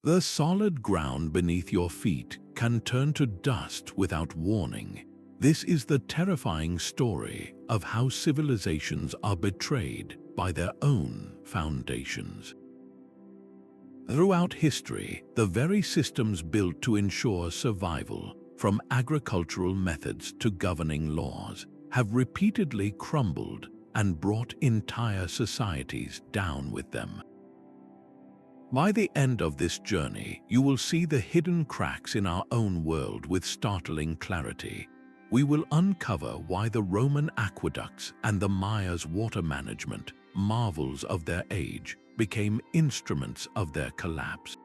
The solid ground beneath your feet can turn to dust without warning. This is the terrifying story of how civilizations are betrayed by their own foundations. Throughout history, the very systems built to ensure survival, from agricultural methods to governing laws, have repeatedly crumbled and brought entire societies down with them. By the end of this journey, you will see the hidden cracks in our own world with startling clarity. We will uncover why the Roman aqueducts and the Mayas' water management, marvels of their age, became instruments of their collapse.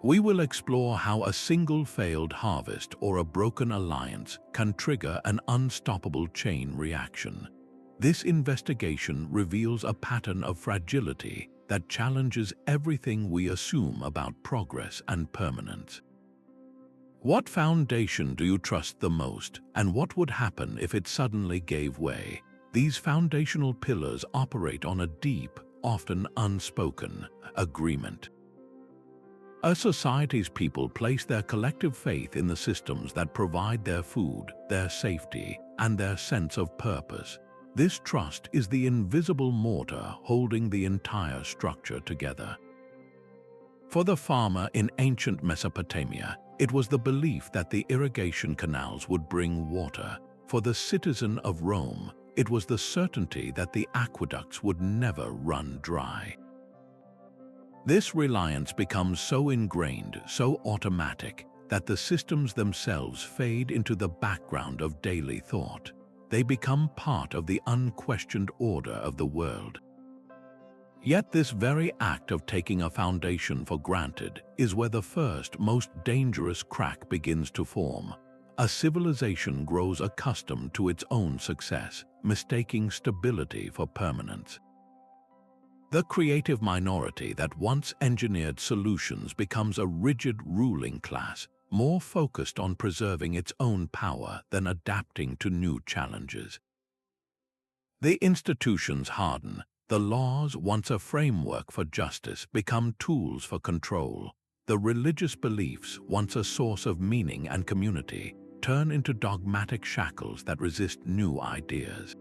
We will explore how a single failed harvest or a broken alliance can trigger an unstoppable chain reaction. This investigation reveals a pattern of fragility that challenges everything we assume about progress and permanence. What foundation do you trust the most, and what would happen if it suddenly gave way? These foundational pillars operate on a deep, often unspoken, agreement. A society's people place their collective faith in the systems that provide their food, their safety, and their sense of purpose. This trust is the invisible mortar holding the entire structure together. For the farmer in ancient Mesopotamia, it was the belief that the irrigation canals would bring water. For the citizen of Rome, it was the certainty that the aqueducts would never run dry. This reliance becomes so ingrained, so automatic, that the systems themselves fade into the background of daily thought. They become part of the unquestioned order of the world. Yet this very act of taking a foundation for granted is where the first, most dangerous crack begins to form. A civilization grows accustomed to its own success, mistaking stability for permanence. The creative minority that once engineered solutions becomes a rigid ruling class, more focused on preserving its own power than adapting to new challenges. The institutions harden. The laws, once a framework for justice, become tools for control. The religious beliefs, once a source of meaning and community, turn into dogmatic shackles that resist new ideas.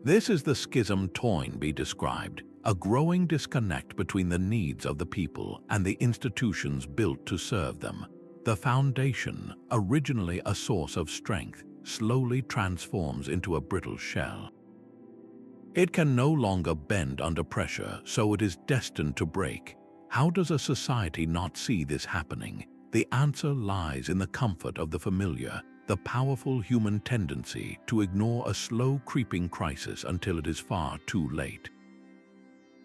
This is the schism Toynbee described, a growing disconnect between the needs of the people and the institutions built to serve them. The foundation, originally a source of strength, slowly transforms into a brittle shell. It can no longer bend under pressure, so it is destined to break. How does a society not see this happening? The answer lies in the comfort of the familiar, the powerful human tendency to ignore a slow creeping crisis until it is far too late.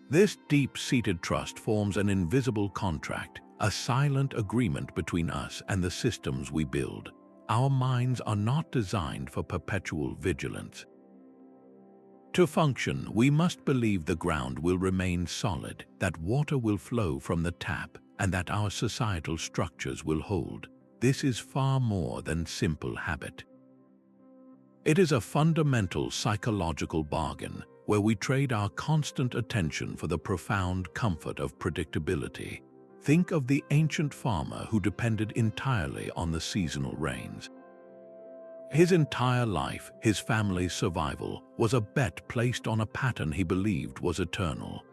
This deep-seated trust forms an invisible contract, a silent agreement between us and the systems we build. Our minds are not designed for perpetual vigilance. To function, we must believe the ground will remain solid, that water will flow from the tap, and that our societal structures will hold. This is far more than simple habit. It is a fundamental psychological bargain where we trade our constant attention for the profound comfort of predictability. Think of the ancient farmer who depended entirely on the seasonal rains. His entire life, his family's survival, was a bet placed on a pattern he believed was eternal.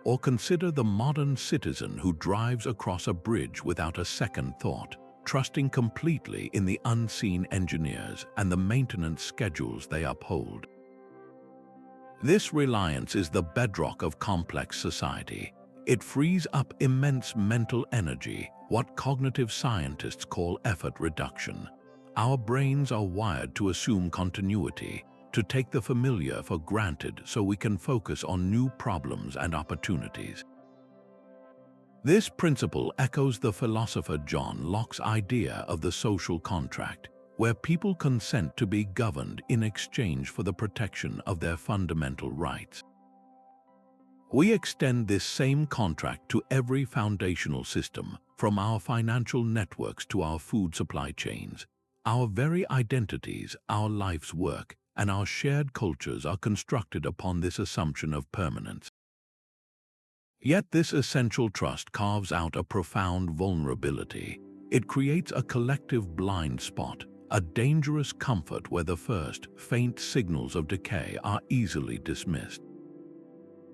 Or consider the modern citizen who drives across a bridge without a second thought, trusting completely in the unseen engineers and the maintenance schedules they uphold. This reliance is the bedrock of complex society. It frees up immense mental energy, what cognitive scientists call effort reduction. Our brains are wired to assume continuity, to take the familiar for granted so we can focus on new problems and opportunities. This principle echoes the philosopher John Locke's idea of the social contract, where people consent to be governed in exchange for the protection of their fundamental rights. We extend this same contract to every foundational system, from our financial networks to our food supply chains. Our very identities, our life's work, and our shared cultures are constructed upon this assumption of permanence. Yet this essential trust carves out a profound vulnerability. It creates a collective blind spot, a dangerous comfort where the first, faint signals of decay are easily dismissed.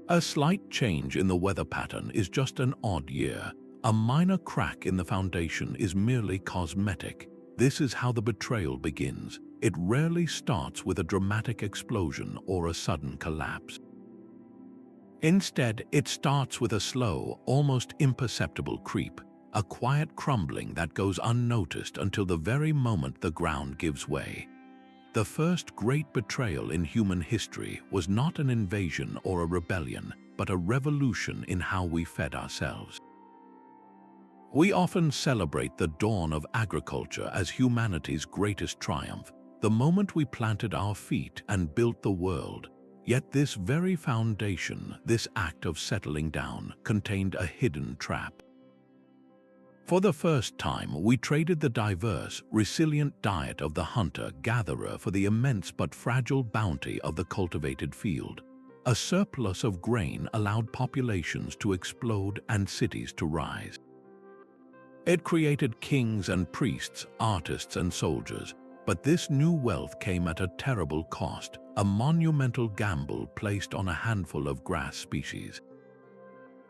A slight change in the weather pattern is just an odd year. A minor crack in the foundation is merely cosmetic. This is how the betrayal begins. It rarely starts with a dramatic explosion or a sudden collapse. Instead, it starts with a slow, almost imperceptible creep, a quiet crumbling that goes unnoticed until the very moment the ground gives way. The first great betrayal in human history was not an invasion or a rebellion, but a revolution in how we fed ourselves. We often celebrate the dawn of agriculture as humanity's greatest triumph, the moment we planted our feet and built the world. Yet this very foundation, this act of settling down, contained a hidden trap. For the first time, we traded the diverse, resilient diet of the hunter-gatherer for the immense but fragile bounty of the cultivated field. A surplus of grain allowed populations to explode and cities to rise. It created kings and priests, artists and soldiers, but this new wealth came at a terrible cost, a monumental gamble placed on a handful of grass species.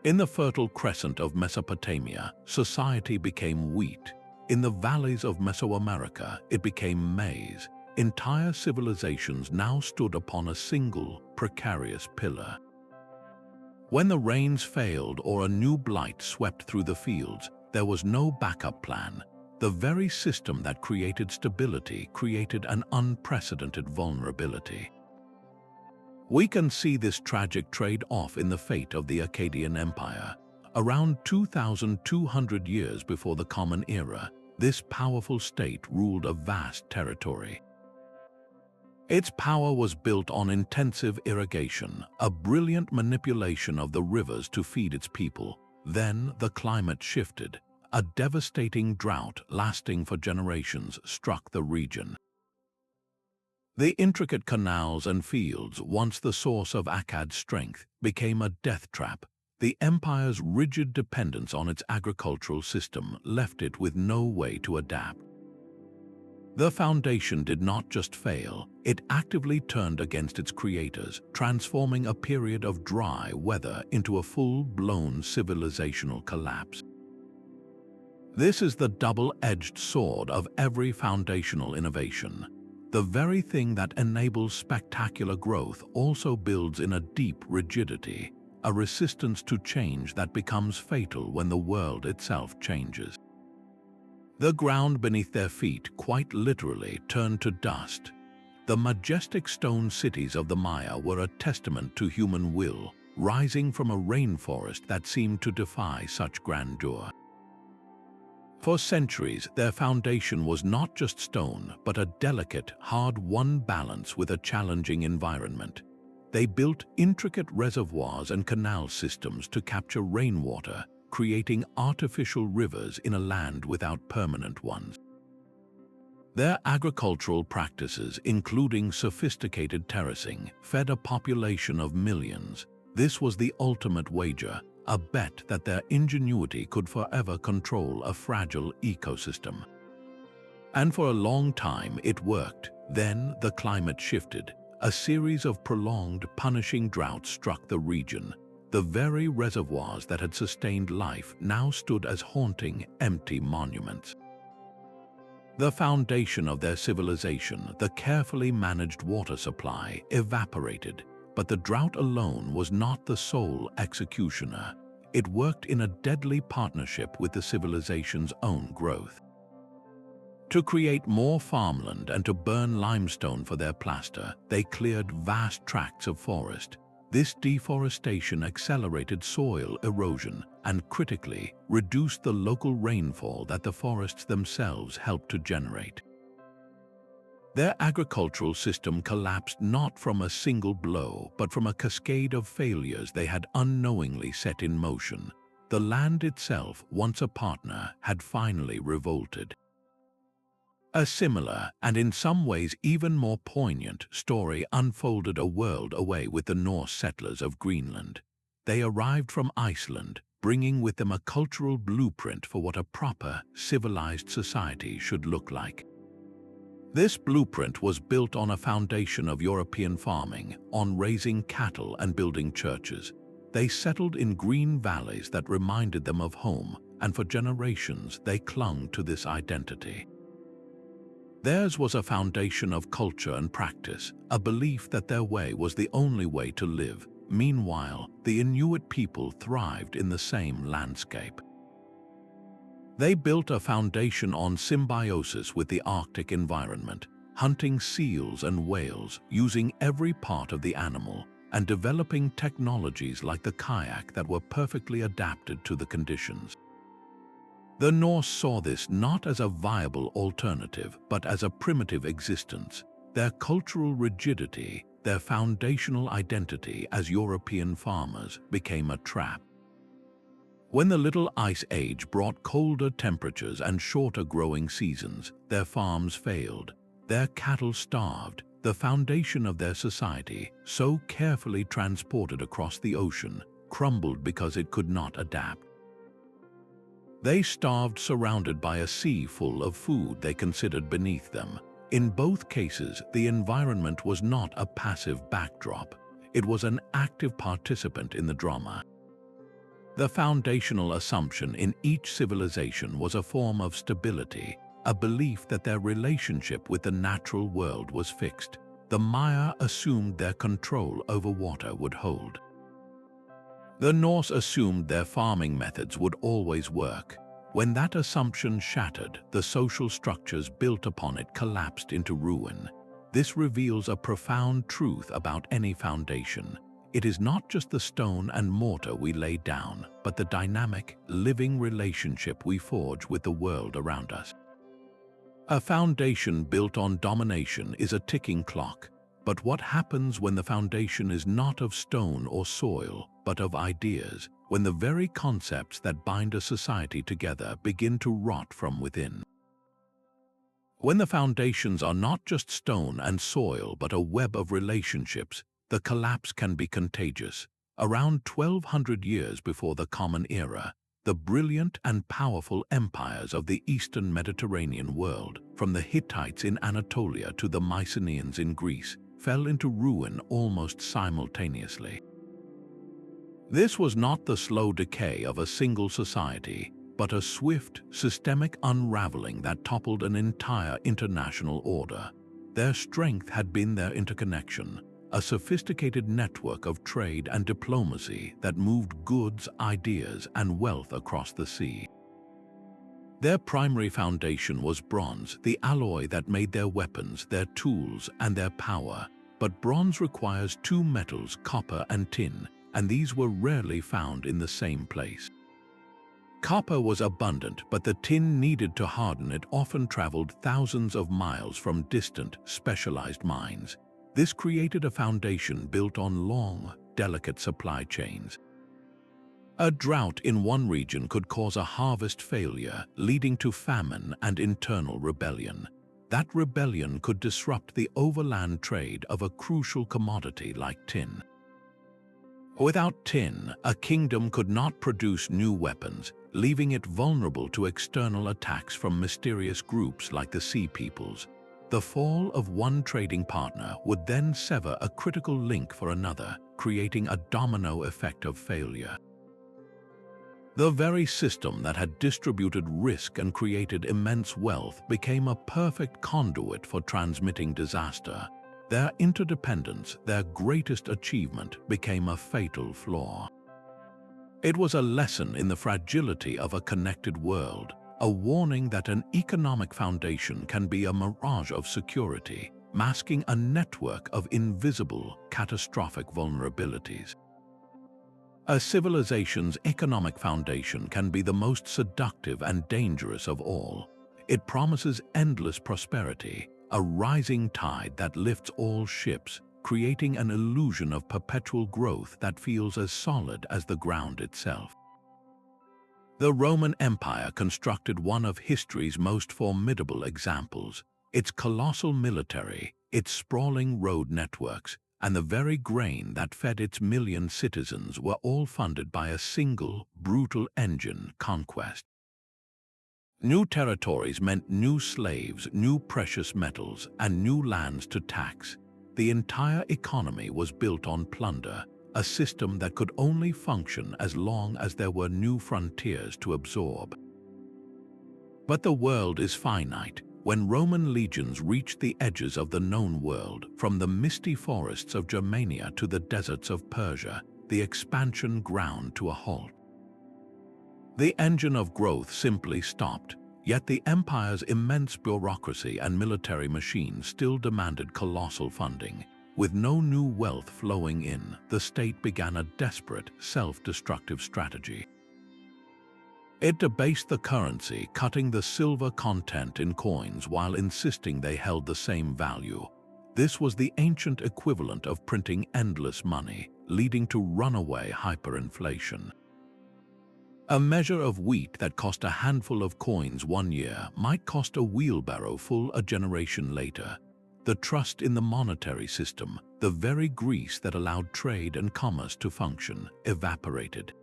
In the fertile crescent of Mesopotamia, society became wheat. In the valleys of Mesoamerica, it became maize. Entire civilizations now stood upon a single, precarious pillar. When the rains failed or a new blight swept through the fields, there was no backup plan. The very system that created stability created an unprecedented vulnerability. We can see this tragic trade-off in the fate of the Akkadian Empire. Around 2,200 years before the Common Era, this powerful state ruled a vast territory. Its power was built on intensive irrigation, a brilliant manipulation of the rivers to feed its people. Then the climate shifted. A devastating drought lasting for generations struck the region. The intricate canals and fields, once the source of Akkad's strength, became a death trap. The empire's rigid dependence on its agricultural system left it with no way to adapt. The foundation did not just fail, it actively turned against its creators, transforming a period of dry weather into a full-blown civilizational collapse. This is the double-edged sword of every foundational innovation. The very thing that enables spectacular growth also builds in a deep rigidity, a resistance to change that becomes fatal when the world itself changes. The ground beneath their feet quite literally turned to dust. The majestic stone cities of the Maya were a testament to human will, rising from a rainforest that seemed to defy such grandeur. For centuries, their foundation was not just stone, but a delicate, hard-won balance with a challenging environment. They built intricate reservoirs and canal systems to capture rainwater, creating artificial rivers in a land without permanent ones. Their agricultural practices, including sophisticated terracing, fed a population of millions. This was the ultimate wager, a bet that their ingenuity could forever control a fragile ecosystem. And for a long time it worked. Then the climate shifted. A series of prolonged, punishing droughts struck the region. The very reservoirs that had sustained life now stood as haunting, empty monuments. The foundation of their civilization, the carefully managed water supply, evaporated. But the drought alone was not the sole executioner. It worked in a deadly partnership with the civilization's own growth. To create more farmland and to burn limestone for their plaster, they cleared vast tracts of forest. This deforestation accelerated soil erosion and, critically, reduced the local rainfall that the forests themselves helped to generate. Their agricultural system collapsed not from a single blow, but from a cascade of failures they had unknowingly set in motion. The land itself, once a partner, had finally revolted. A similar, and in some ways even more poignant, story unfolded a world away with the Norse settlers of Greenland. They arrived from Iceland, bringing with them a cultural blueprint for what a proper, civilized society should look like. This blueprint was built on a foundation of European farming, on raising cattle and building churches. They settled in green valleys that reminded them of home, and for generations they clung to this identity. Theirs was a foundation of culture and practice, a belief that their way was the only way to live. Meanwhile, the Inuit people thrived in the same landscape. They built a foundation on symbiosis with the Arctic environment, hunting seals and whales, using every part of the animal, and developing technologies like the kayak that were perfectly adapted to the conditions. The Norse saw this not as a viable alternative, but as a primitive existence. Their cultural rigidity, their foundational identity as European farmers, became a trap. When the Little Ice Age brought colder temperatures and shorter growing seasons, their farms failed, their cattle starved, the foundation of their society, so carefully transported across the ocean, crumbled because it could not adapt. They starved surrounded by a sea full of food they considered beneath them. In both cases, the environment was not a passive backdrop. It was an active participant in the drama. The foundational assumption in each civilization was a form of stability, a belief that their relationship with the natural world was fixed. The Maya assumed their control over water would hold. The Norse assumed their farming methods would always work. When that assumption shattered, the social structures built upon it collapsed into ruin. This reveals a profound truth about any foundation. It is not just the stone and mortar we lay down, but the dynamic, living relationship we forge with the world around us. A foundation built on domination is a ticking clock. But what happens when the foundation is not of stone or soil, but of ideas, when the very concepts that bind a society together begin to rot from within? When the foundations are not just stone and soil, but a web of relationships, the collapse can be contagious. Around 1200 years before the Common Era, the brilliant and powerful empires of the Eastern Mediterranean world, from the Hittites in Anatolia to the Mycenaeans in Greece, fell into ruin almost simultaneously. This was not the slow decay of a single society, but a swift, systemic unraveling that toppled an entire international order. Their strength had been their interconnection, a sophisticated network of trade and diplomacy that moved goods, ideas, and wealth across the sea. Their primary foundation was bronze, the alloy that made their weapons, their tools, and their power. But bronze requires two metals, copper and tin, and these were rarely found in the same place. Copper was abundant, but the tin needed to harden it often traveled thousands of miles from distant, specialized mines. This created a foundation built on long, delicate supply chains. A drought in one region could cause a harvest failure, leading to famine and internal rebellion. That rebellion could disrupt the overland trade of a crucial commodity like tin. Without tin, a kingdom could not produce new weapons, leaving it vulnerable to external attacks from mysterious groups like the Sea Peoples. The fall of one trading partner would then sever a critical link for another, creating a domino effect of failure. The very system that had distributed risk and created immense wealth became a perfect conduit for transmitting disaster. Their interdependence, their greatest achievement, became a fatal flaw. It was a lesson in the fragility of a connected world, a warning that an economic foundation can be a mirage of security, masking a network of invisible, catastrophic vulnerabilities. A civilization's economic foundation can be the most seductive and dangerous of all. It promises endless prosperity, a rising tide that lifts all ships, creating an illusion of perpetual growth that feels as solid as the ground itself. The Roman Empire constructed one of history's most formidable examples. Its colossal military, its sprawling road networks, and the very grain that fed its million citizens were all funded by a single, brutal engine: conquest. New territories meant new slaves, new precious metals, and new lands to tax. The entire economy was built on plunder, a system that could only function as long as there were new frontiers to absorb. But the world is finite. When Roman legions reached the edges of the known world, from the misty forests of Germania to the deserts of Persia, the expansion ground to a halt. The engine of growth simply stopped, yet the empire's immense bureaucracy and military machine still demanded colossal funding. With no new wealth flowing in, the state began a desperate, self-destructive strategy. It debased the currency, cutting the silver content in coins while insisting they held the same value. This was the ancient equivalent of printing endless money, leading to runaway hyperinflation. A measure of wheat that cost a handful of coins one year might cost a wheelbarrow full a generation later. The trust in the monetary system, the very grease that allowed trade and commerce to function, evaporated.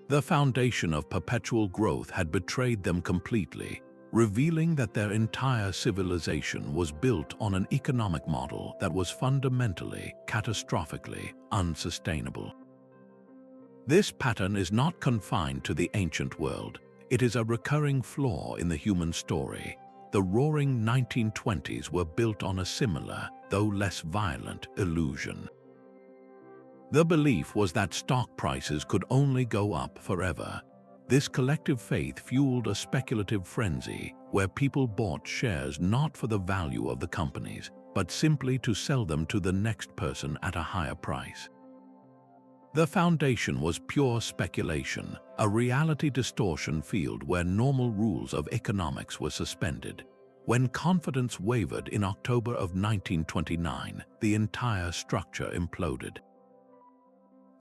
The foundation of perpetual growth had betrayed them completely, revealing that their entire civilization was built on an economic model that was fundamentally, catastrophically unsustainable. This pattern is not confined to the ancient world. It is a recurring flaw in the human story. The roaring 1920s were built on a similar, though less violent, illusion. The belief was that stock prices could only go up forever. This collective faith fueled a speculative frenzy where people bought shares not for the value of the companies, but simply to sell them to the next person at a higher price. The foundation was pure speculation, a reality distortion field where normal rules of economics were suspended. When confidence wavered in October of 1929, the entire structure imploded.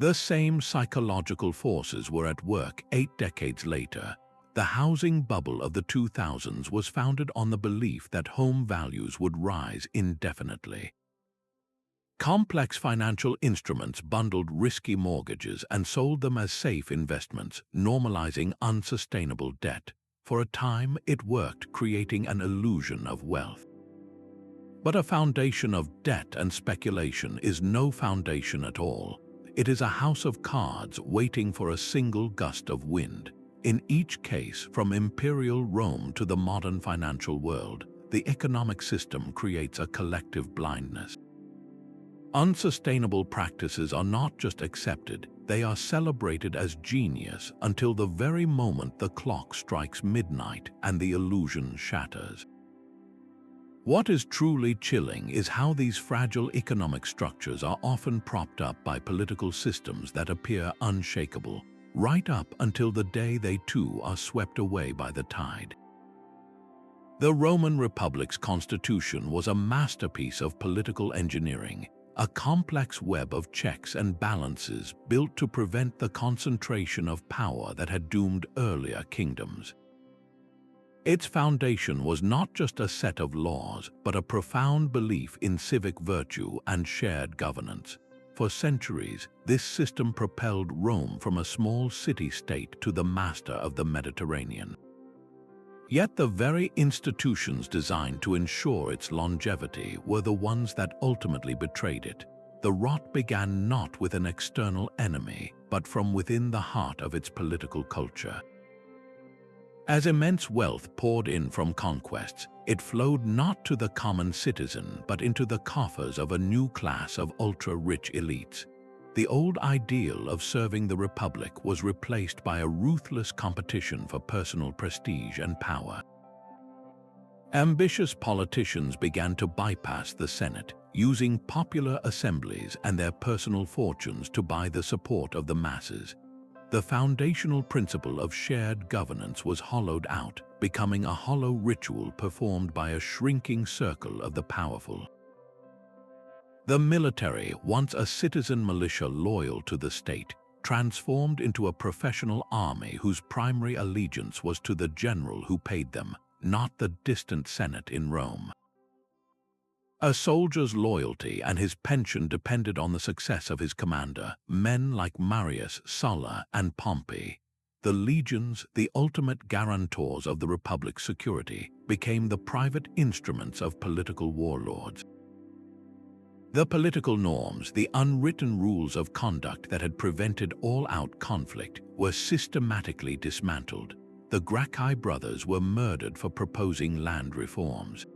The same psychological forces were at work 8 decades later. The housing bubble of the 2000s was founded on the belief that home values would rise indefinitely. Complex financial instruments bundled risky mortgages and sold them as safe investments, normalizing unsustainable debt. For a time, it worked, creating an illusion of wealth. But a foundation of debt and speculation is no foundation at all. It is a house of cards waiting for a single gust of wind. In each case, from Imperial Rome to the modern financial world, the economic system creates a collective blindness. Unsustainable practices are not just accepted, they are celebrated as genius until the very moment the clock strikes midnight and the illusion shatters. What is truly chilling is how these fragile economic structures are often propped up by political systems that appear unshakable, right up until the day they too are swept away by the tide. The Roman Republic's constitution was a masterpiece of political engineering, a complex web of checks and balances built to prevent the concentration of power that had doomed earlier kingdoms. Its foundation was not just a set of laws, but a profound belief in civic virtue and shared governance. For centuries, this system propelled Rome from a small city-state to the master of the Mediterranean. Yet the very institutions designed to ensure its longevity were the ones that ultimately betrayed it. The rot began not with an external enemy, but from within the heart of its political culture. As immense wealth poured in from conquests, it flowed not to the common citizen but into the coffers of a new class of ultra-rich elites. The old ideal of serving the Republic was replaced by a ruthless competition for personal prestige and power. Ambitious politicians began to bypass the Senate, using popular assemblies and their personal fortunes to buy the support of the masses. The foundational principle of shared governance was hollowed out, becoming a hollow ritual performed by a shrinking circle of the powerful. The military, once a citizen militia loyal to the state, transformed into a professional army whose primary allegiance was to the general who paid them, not the distant Senate in Rome. A soldier's loyalty and his pension depended on the success of his commander. Men like Marius, Sulla, and Pompey, the legions, the ultimate guarantors of the Republic's security, became the private instruments of political warlords. The political norms, the unwritten rules of conduct that had prevented all-out conflict, were systematically dismantled. The Gracchi brothers were murdered for proposing land reforms.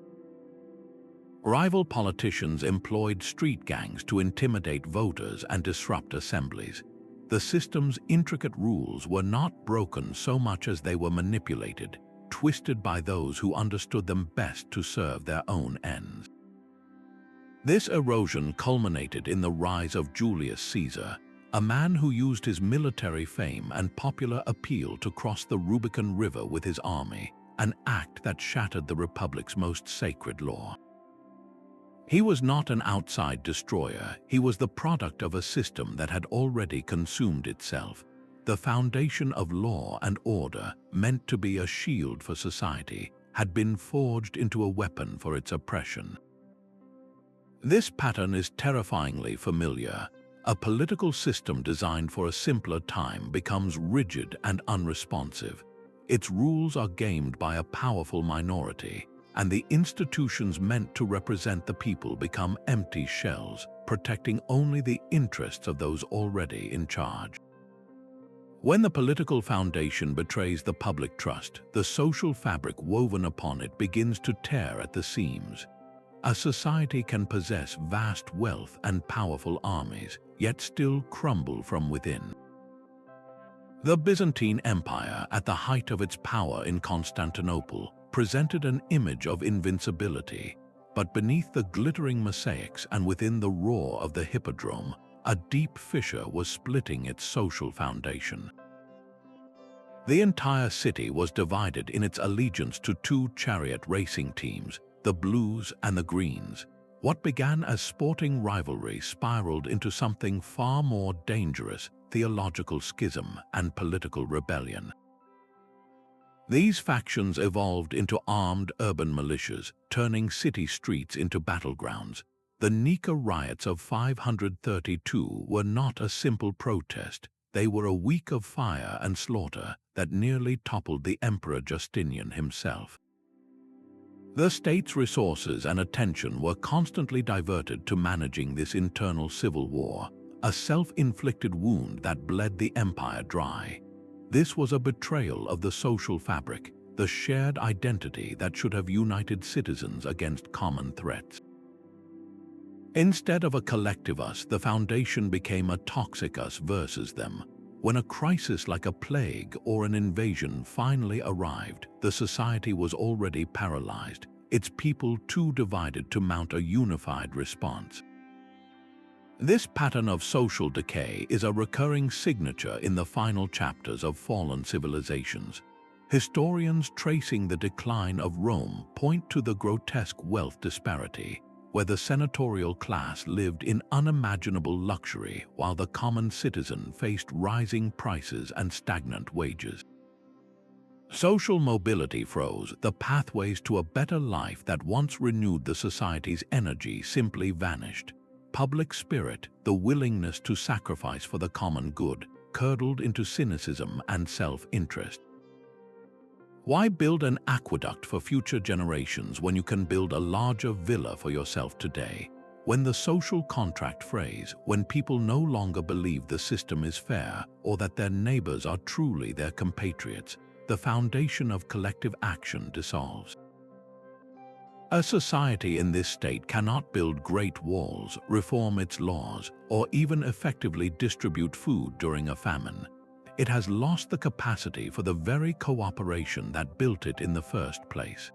Rival politicians employed street gangs to intimidate voters and disrupt assemblies. The system's intricate rules were not broken so much as they were manipulated, twisted by those who understood them best to serve their own ends. This erosion culminated in the rise of Julius Caesar, a man who used his military fame and popular appeal to cross the Rubicon River with his army, an act that shattered the Republic's most sacred law. He was not an outside destroyer, he was the product of a system that had already consumed itself. The foundation of law and order, meant to be a shield for society, had been forged into a weapon for its oppression. This pattern is terrifyingly familiar. A political system designed for a simpler time becomes rigid and unresponsive. Its rules are gamed by a powerful minority, and the institutions meant to represent the people become empty shells, protecting only the interests of those already in charge. When the political foundation betrays the public trust, the social fabric woven upon it begins to tear at the seams. A society can possess vast wealth and powerful armies, yet still crumble from within. The Byzantine Empire, at the height of its power in Constantinople, presented an image of invincibility, but beneath the glittering mosaics and within the roar of the hippodrome, a deep fissure was splitting its social foundation. The entire city was divided in its allegiance to two chariot racing teams, the Blues and the Greens. What began as sporting rivalry spiraled into something far more dangerous: theological schism and political rebellion. These factions evolved into armed urban militias, turning city streets into battlegrounds. The Nika riots of 532 were not a simple protest. They were a week of fire and slaughter that nearly toppled the Emperor Justinian himself. The state's resources and attention were constantly diverted to managing this internal civil war, a self-inflicted wound that bled the empire dry. This was a betrayal of the social fabric, the shared identity that should have united citizens against common threats. Instead of a collective us, the foundation became a toxic us versus them. When a crisis like a plague or an invasion finally arrived, the society was already paralyzed, its people too divided to mount a unified response. This pattern of social decay is a recurring signature in the final chapters of fallen civilizations. Historians tracing the decline of Rome point to the grotesque wealth disparity, where the senatorial class lived in unimaginable luxury while the common citizen faced rising prices and stagnant wages. Social mobility froze. The pathways to a better life that once renewed the society's energy simply vanished. Public spirit, the willingness to sacrifice for the common good, curdled into cynicism and self-interest. Why build an aqueduct for future generations when you can build a larger villa for yourself today? When the social contract frays, when people no longer believe the system is fair or that their neighbors are truly their compatriots, the foundation of collective action dissolves. A society in this state cannot build great walls, reform its laws, or even effectively distribute food during a famine. It has lost the capacity for the very cooperation that built it in the first place.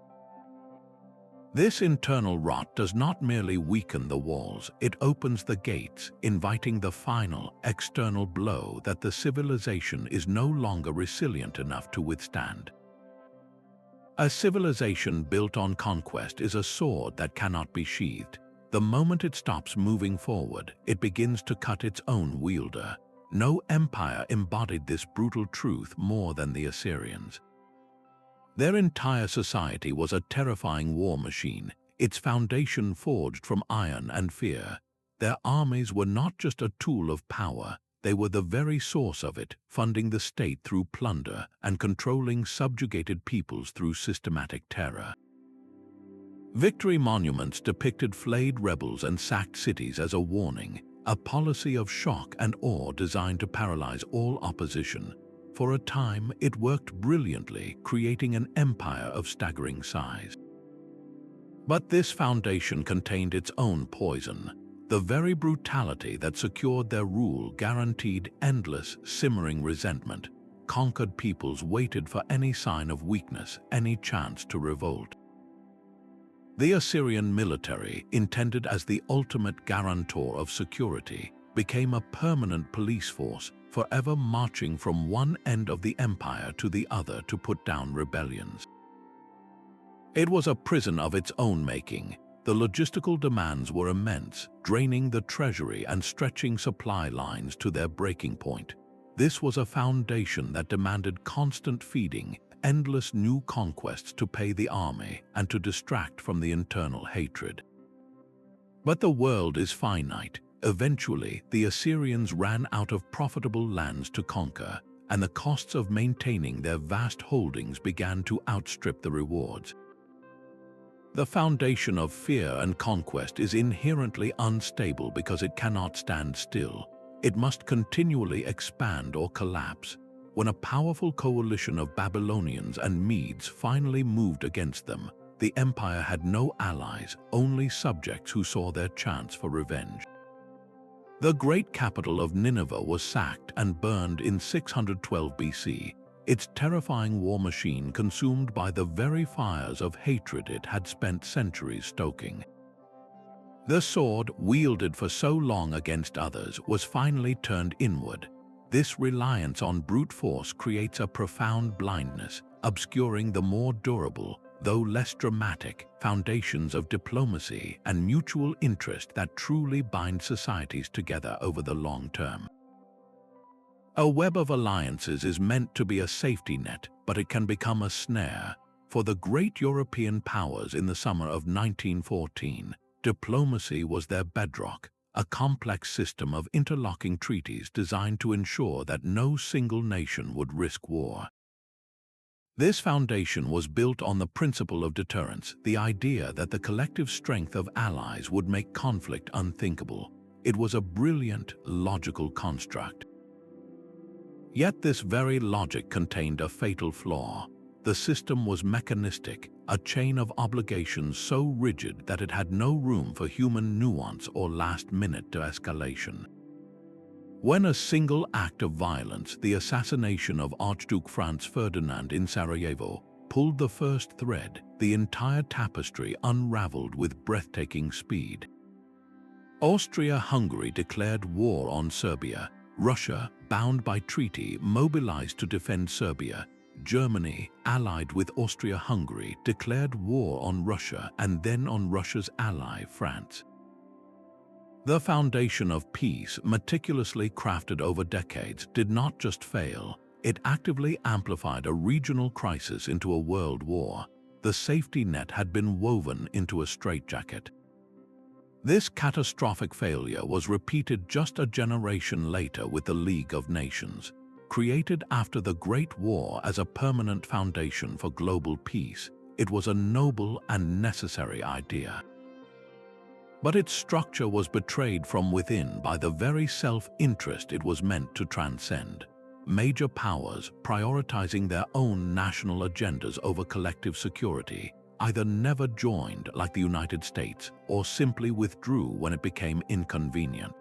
This internal rot does not merely weaken the walls, it opens the gates, inviting the final, external blow that the civilization is no longer resilient enough to withstand. A civilization built on conquest is a sword that cannot be sheathed. The moment it stops moving forward, it begins to cut its own wielder. No empire embodied this brutal truth more than the Assyrians. Their entire society was a terrifying war machine, its foundation forged from iron and fear. Their armies were not just a tool of power, they were the very source of it, funding the state through plunder and controlling subjugated peoples through systematic terror. Victory monuments depicted flayed rebels and sacked cities as a warning, a policy of shock and awe designed to paralyze all opposition. For a time, it worked brilliantly, creating an empire of staggering size. But this foundation contained its own poison. The very brutality that secured their rule guaranteed endless, simmering resentment. Conquered peoples waited for any sign of weakness, any chance to revolt. The Assyrian military, intended as the ultimate guarantor of security, became a permanent police force, forever marching from one end of the empire to the other to put down rebellions. It was a prison of its own making. The logistical demands were immense, draining the treasury and stretching supply lines to their breaking point. This was a foundation that demanded constant feeding, endless new conquests to pay the army and to distract from the internal hatred. But the world is finite. Eventually, the Assyrians ran out of profitable lands to conquer, and the costs of maintaining their vast holdings began to outstrip the rewards. The foundation of fear and conquest is inherently unstable because it cannot stand still. It must continually expand or collapse. When a powerful coalition of Babylonians and Medes finally moved against them, the empire had no allies, only subjects who saw their chance for revenge. The great capital of Nineveh was sacked and burned in 612 BC, its terrifying war machine consumed by the very fires of hatred it had spent centuries stoking. The sword, wielded for so long against others, was finally turned inward. This reliance on brute force creates a profound blindness, obscuring the more durable, though less dramatic, foundations of diplomacy and mutual interest that truly bind societies together over the long term. A web of alliances is meant to be a safety net, but it can become a snare. For the great European powers in the summer of 1914, diplomacy was their bedrock, a complex system of interlocking treaties designed to ensure that no single nation would risk war. This foundation was built on the principle of deterrence, the idea that the collective strength of allies would make conflict unthinkable. It was a brilliant, logical construct. Yet this very logic contained a fatal flaw. The system was mechanistic, a chain of obligations so rigid that it had no room for human nuance or last-minute escalation. When a single act of violence, the assassination of Archduke Franz Ferdinand in Sarajevo, pulled the first thread, the entire tapestry unraveled with breathtaking speed. Austria-Hungary declared war on Serbia. Russia, bound by treaty, mobilized to defend Serbia. Germany, allied with Austria-Hungary, declared war on Russia and then on Russia's ally, France. The foundation of peace, meticulously crafted over decades, did not just fail. It actively amplified a regional crisis into a world war. The safety net had been woven into a straitjacket. This catastrophic failure was repeated just a generation later with the League of Nations. Created after the Great War as a permanent foundation for global peace, it was a noble and necessary idea. But its structure was betrayed from within by the very self-interest it was meant to transcend. Major powers, prioritizing their own national agendas over collective security, either never joined like the United States or simply withdrew when it became inconvenient.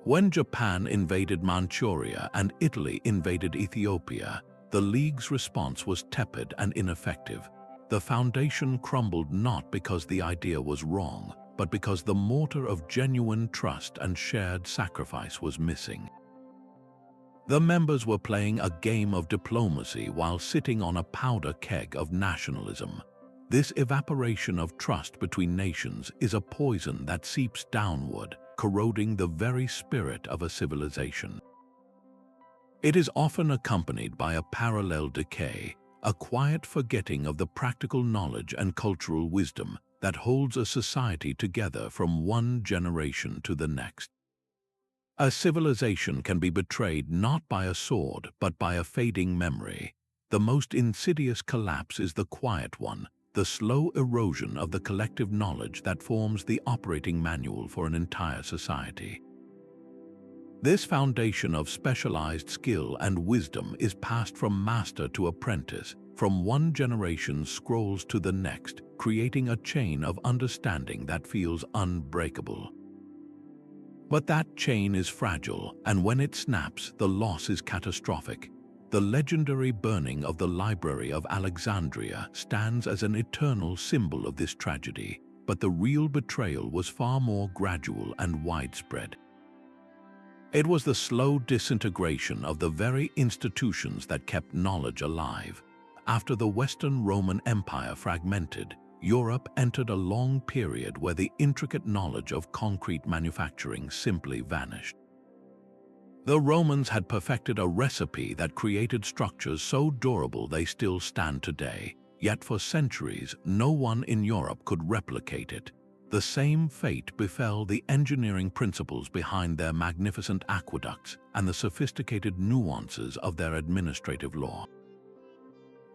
When Japan invaded Manchuria and Italy invaded Ethiopia, the League's response was tepid and ineffective. The foundation crumbled not because the idea was wrong, but because the mortar of genuine trust and shared sacrifice was missing. The members were playing a game of diplomacy while sitting on a powder keg of nationalism. This evaporation of trust between nations is a poison that seeps downward, corroding the very spirit of a civilization. It is often accompanied by a parallel decay, a quiet forgetting of the practical knowledge and cultural wisdom that holds a society together from one generation to the next. A civilization can be betrayed not by a sword but by a fading memory. The most insidious collapse is the quiet one, the slow erosion of the collective knowledge that forms the operating manual for an entire society. This foundation of specialized skill and wisdom is passed from master to apprentice, from one generation's scrolls to the next, creating a chain of understanding that feels unbreakable. But that chain is fragile, and when it snaps, the loss is catastrophic. The legendary burning of the Library of Alexandria stands as an eternal symbol of this tragedy, but the real betrayal was far more gradual and widespread. It was the slow disintegration of the very institutions that kept knowledge alive. After the Western Roman Empire fragmented, Europe entered a long period where the intricate knowledge of concrete manufacturing simply vanished. The Romans had perfected a recipe that created structures so durable they still stand today, yet for centuries no one in Europe could replicate it. The same fate befell the engineering principles behind their magnificent aqueducts and the sophisticated nuances of their administrative law.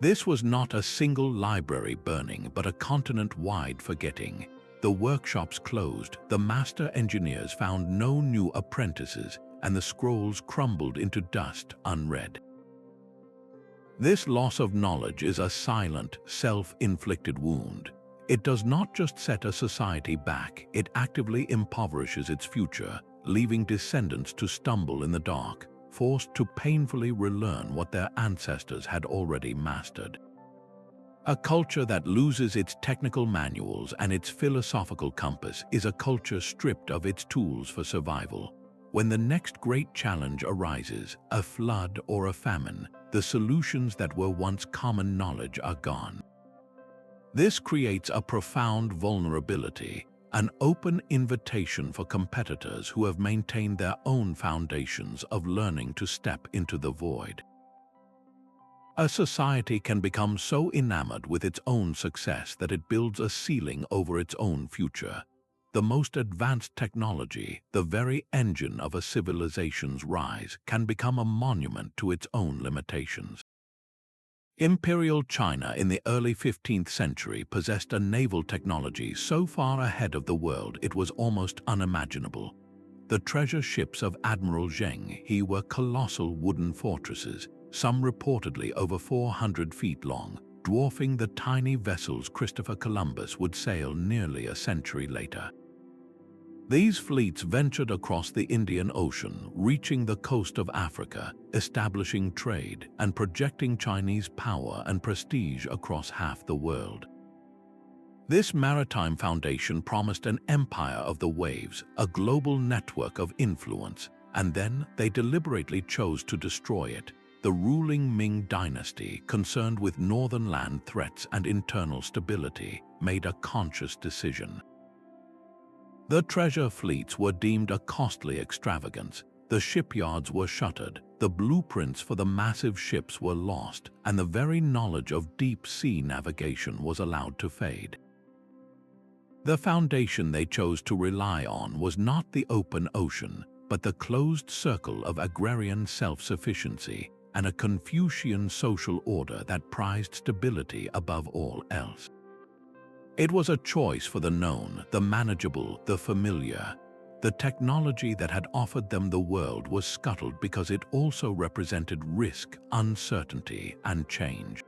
This was not a single library burning, but a continent-wide forgetting. The workshops closed, the master engineers found no new apprentices, and the scrolls crumbled into dust unread. This loss of knowledge is a silent, self-inflicted wound. It does not just set a society back, it actively impoverishes its future, leaving descendants to stumble in the dark, forced to painfully relearn what their ancestors had already mastered. A culture that loses its technical manuals and its philosophical compass is a culture stripped of its tools for survival. When the next great challenge arises, a flood or a famine, the solutions that were once common knowledge are gone. This creates a profound vulnerability, an open invitation for competitors who have maintained their own foundations of learning to step into the void. A society can become so enamored with its own success that it builds a ceiling over its own future. The most advanced technology, the very engine of a civilization's rise, can become a monument to its own limitations. Imperial China in the early 15th century possessed a naval technology so far ahead of the world it was almost unimaginable. The treasure ships of Admiral Zheng He were colossal wooden fortresses, some reportedly over 400 feet long, dwarfing the tiny vessels Christopher Columbus would sail nearly a century later. These fleets ventured across the Indian Ocean, reaching the coast of Africa, establishing trade and projecting Chinese power and prestige across half the world. This maritime foundation promised an empire of the waves, a global network of influence, and then they deliberately chose to destroy it. The ruling Ming Dynasty, concerned with northern land threats and internal stability, made a conscious decision. The treasure fleets were deemed a costly extravagance, the shipyards were shuttered, the blueprints for the massive ships were lost, and the very knowledge of deep-sea navigation was allowed to fade. The foundation they chose to rely on was not the open ocean, but the closed circle of agrarian self-sufficiency and a Confucian social order that prized stability above all else. It was a choice for the known, the manageable, the familiar. The technology that had offered them the world was scuttled because it also represented risk, uncertainty, and change.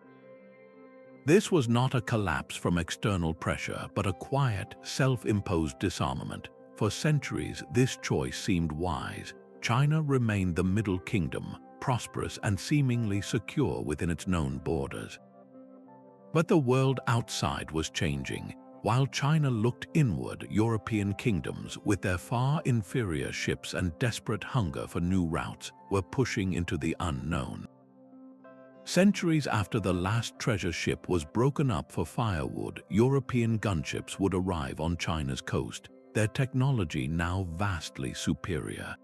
This was not a collapse from external pressure, but a quiet, self-imposed disarmament. For centuries, this choice seemed wise. China remained the Middle Kingdom, prosperous and seemingly secure within its known borders. But the world outside was changing. While China looked inward, European kingdoms, with their far inferior ships and desperate hunger for new routes, were pushing into the unknown. Centuries after the last treasure ship was broken up for firewood, European gunships would arrive on China's coast, their technology now vastly superior.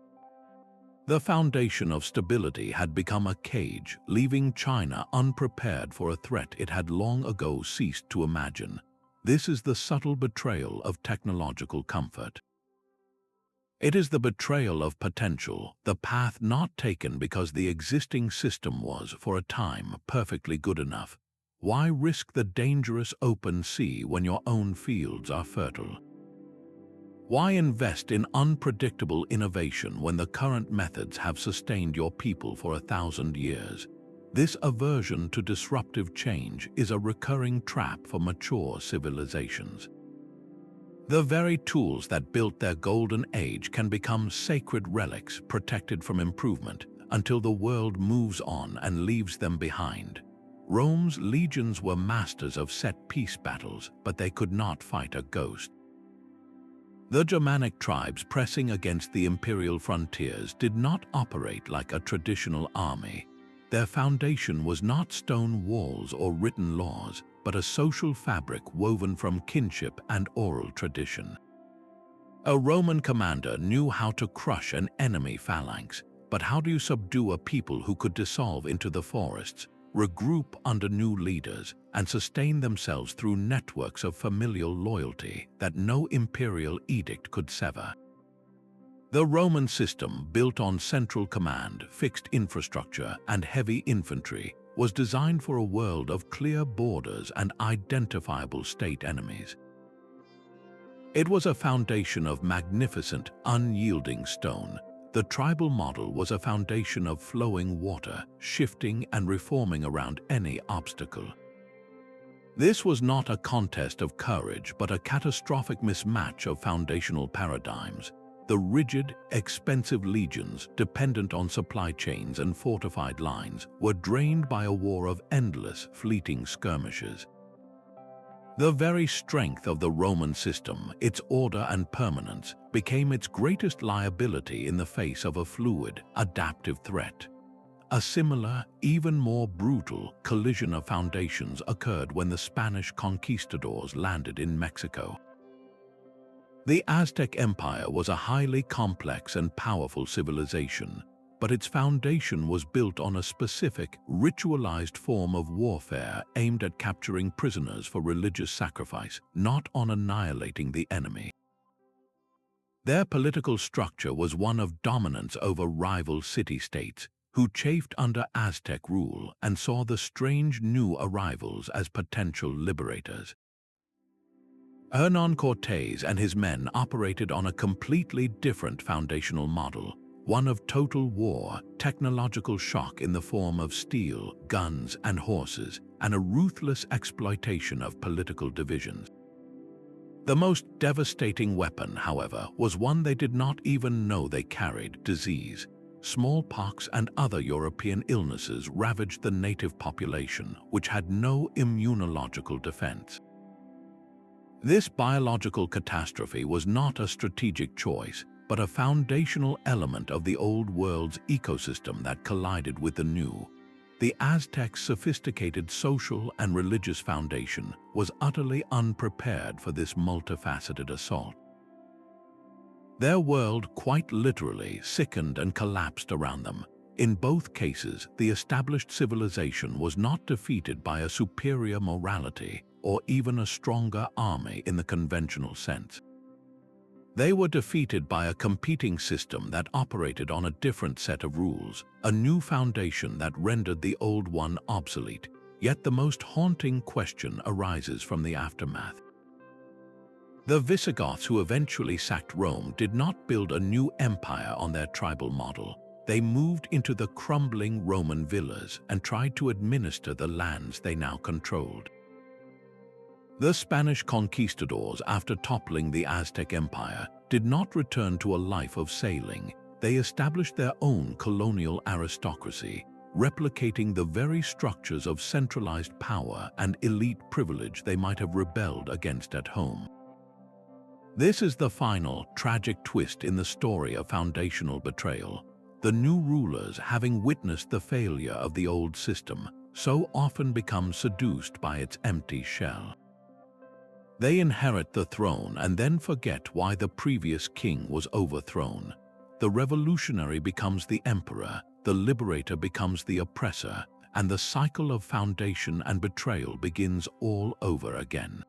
The foundation of stability had become a cage, leaving China unprepared for a threat it had long ago ceased to imagine. This is the subtle betrayal of technological comfort. It is the betrayal of potential, the path not taken because the existing system was, for a time, perfectly good enough. Why risk the dangerous open sea when your own fields are fertile? Why invest in unpredictable innovation when the current methods have sustained your people for 1,000 years? This aversion to disruptive change is a recurring trap for mature civilizations. The very tools that built their golden age can become sacred relics protected from improvement until the world moves on and leaves them behind. Rome's legions were masters of set-piece battles, but they could not fight a ghost. The Germanic tribes pressing against the imperial frontiers did not operate like a traditional army. Their foundation was not stone walls or written laws, but a social fabric woven from kinship and oral tradition. A Roman commander knew how to crush an enemy phalanx, but how do you subdue a people who could dissolve into the forests, regroup under new leaders, and sustain themselves through networks of familial loyalty that no imperial edict could sever? The Roman system, built on central command, fixed infrastructure, and heavy infantry, was designed for a world of clear borders and identifiable state enemies. It was a foundation of magnificent, unyielding stone. The tribal model was a foundation of flowing water, shifting and reforming around any obstacle. This was not a contest of courage, but a catastrophic mismatch of foundational paradigms. The rigid, expensive legions, dependent on supply chains and fortified lines, were drained by a war of endless, fleeting skirmishes. The very strength of the Roman system, its order and permanence, became its greatest liability in the face of a fluid, adaptive threat. A similar, even more brutal, collision of foundations occurred when the Spanish conquistadors landed in Mexico. The Aztec Empire was a highly complex and powerful civilization, but its foundation was built on a specific, ritualized form of warfare aimed at capturing prisoners for religious sacrifice, not on annihilating the enemy. Their political structure was one of dominance over rival city-states, who chafed under Aztec rule and saw the strange new arrivals as potential liberators. Hernán Cortés and his men operated on a completely different foundational model, one of total war, technological shock in the form of steel, guns, and horses, and a ruthless exploitation of political divisions. The most devastating weapon, however, was one they did not even know they carried: disease. Smallpox and other European illnesses ravaged the native population, which had no immunological defense. This biological catastrophe was not a strategic choice, but a foundational element of the old world's ecosystem that collided with the new. The Aztecs' sophisticated social and religious foundation was utterly unprepared for this multifaceted assault. Their world quite literally sickened and collapsed around them. In both cases, the established civilization was not defeated by a superior morality or even a stronger army in the conventional sense. They were defeated by a competing system that operated on a different set of rules, a new foundation that rendered the old one obsolete. Yet the most haunting question arises from the aftermath. The Visigoths, who eventually sacked Rome, did not build a new empire on their tribal model. They moved into the crumbling Roman villas and tried to administer the lands they now controlled. The Spanish conquistadors, after toppling the Aztec Empire, did not return to a life of sailing. They established their own colonial aristocracy, replicating the very structures of centralized power and elite privilege they might have rebelled against at home. This is the final, tragic twist in the story of foundational betrayal. The new rulers, having witnessed the failure of the old system, so often become seduced by its empty shell. They inherit the throne and then forget why the previous king was overthrown. The revolutionary becomes the emperor, the liberator becomes the oppressor, and the cycle of foundation and betrayal begins all over again.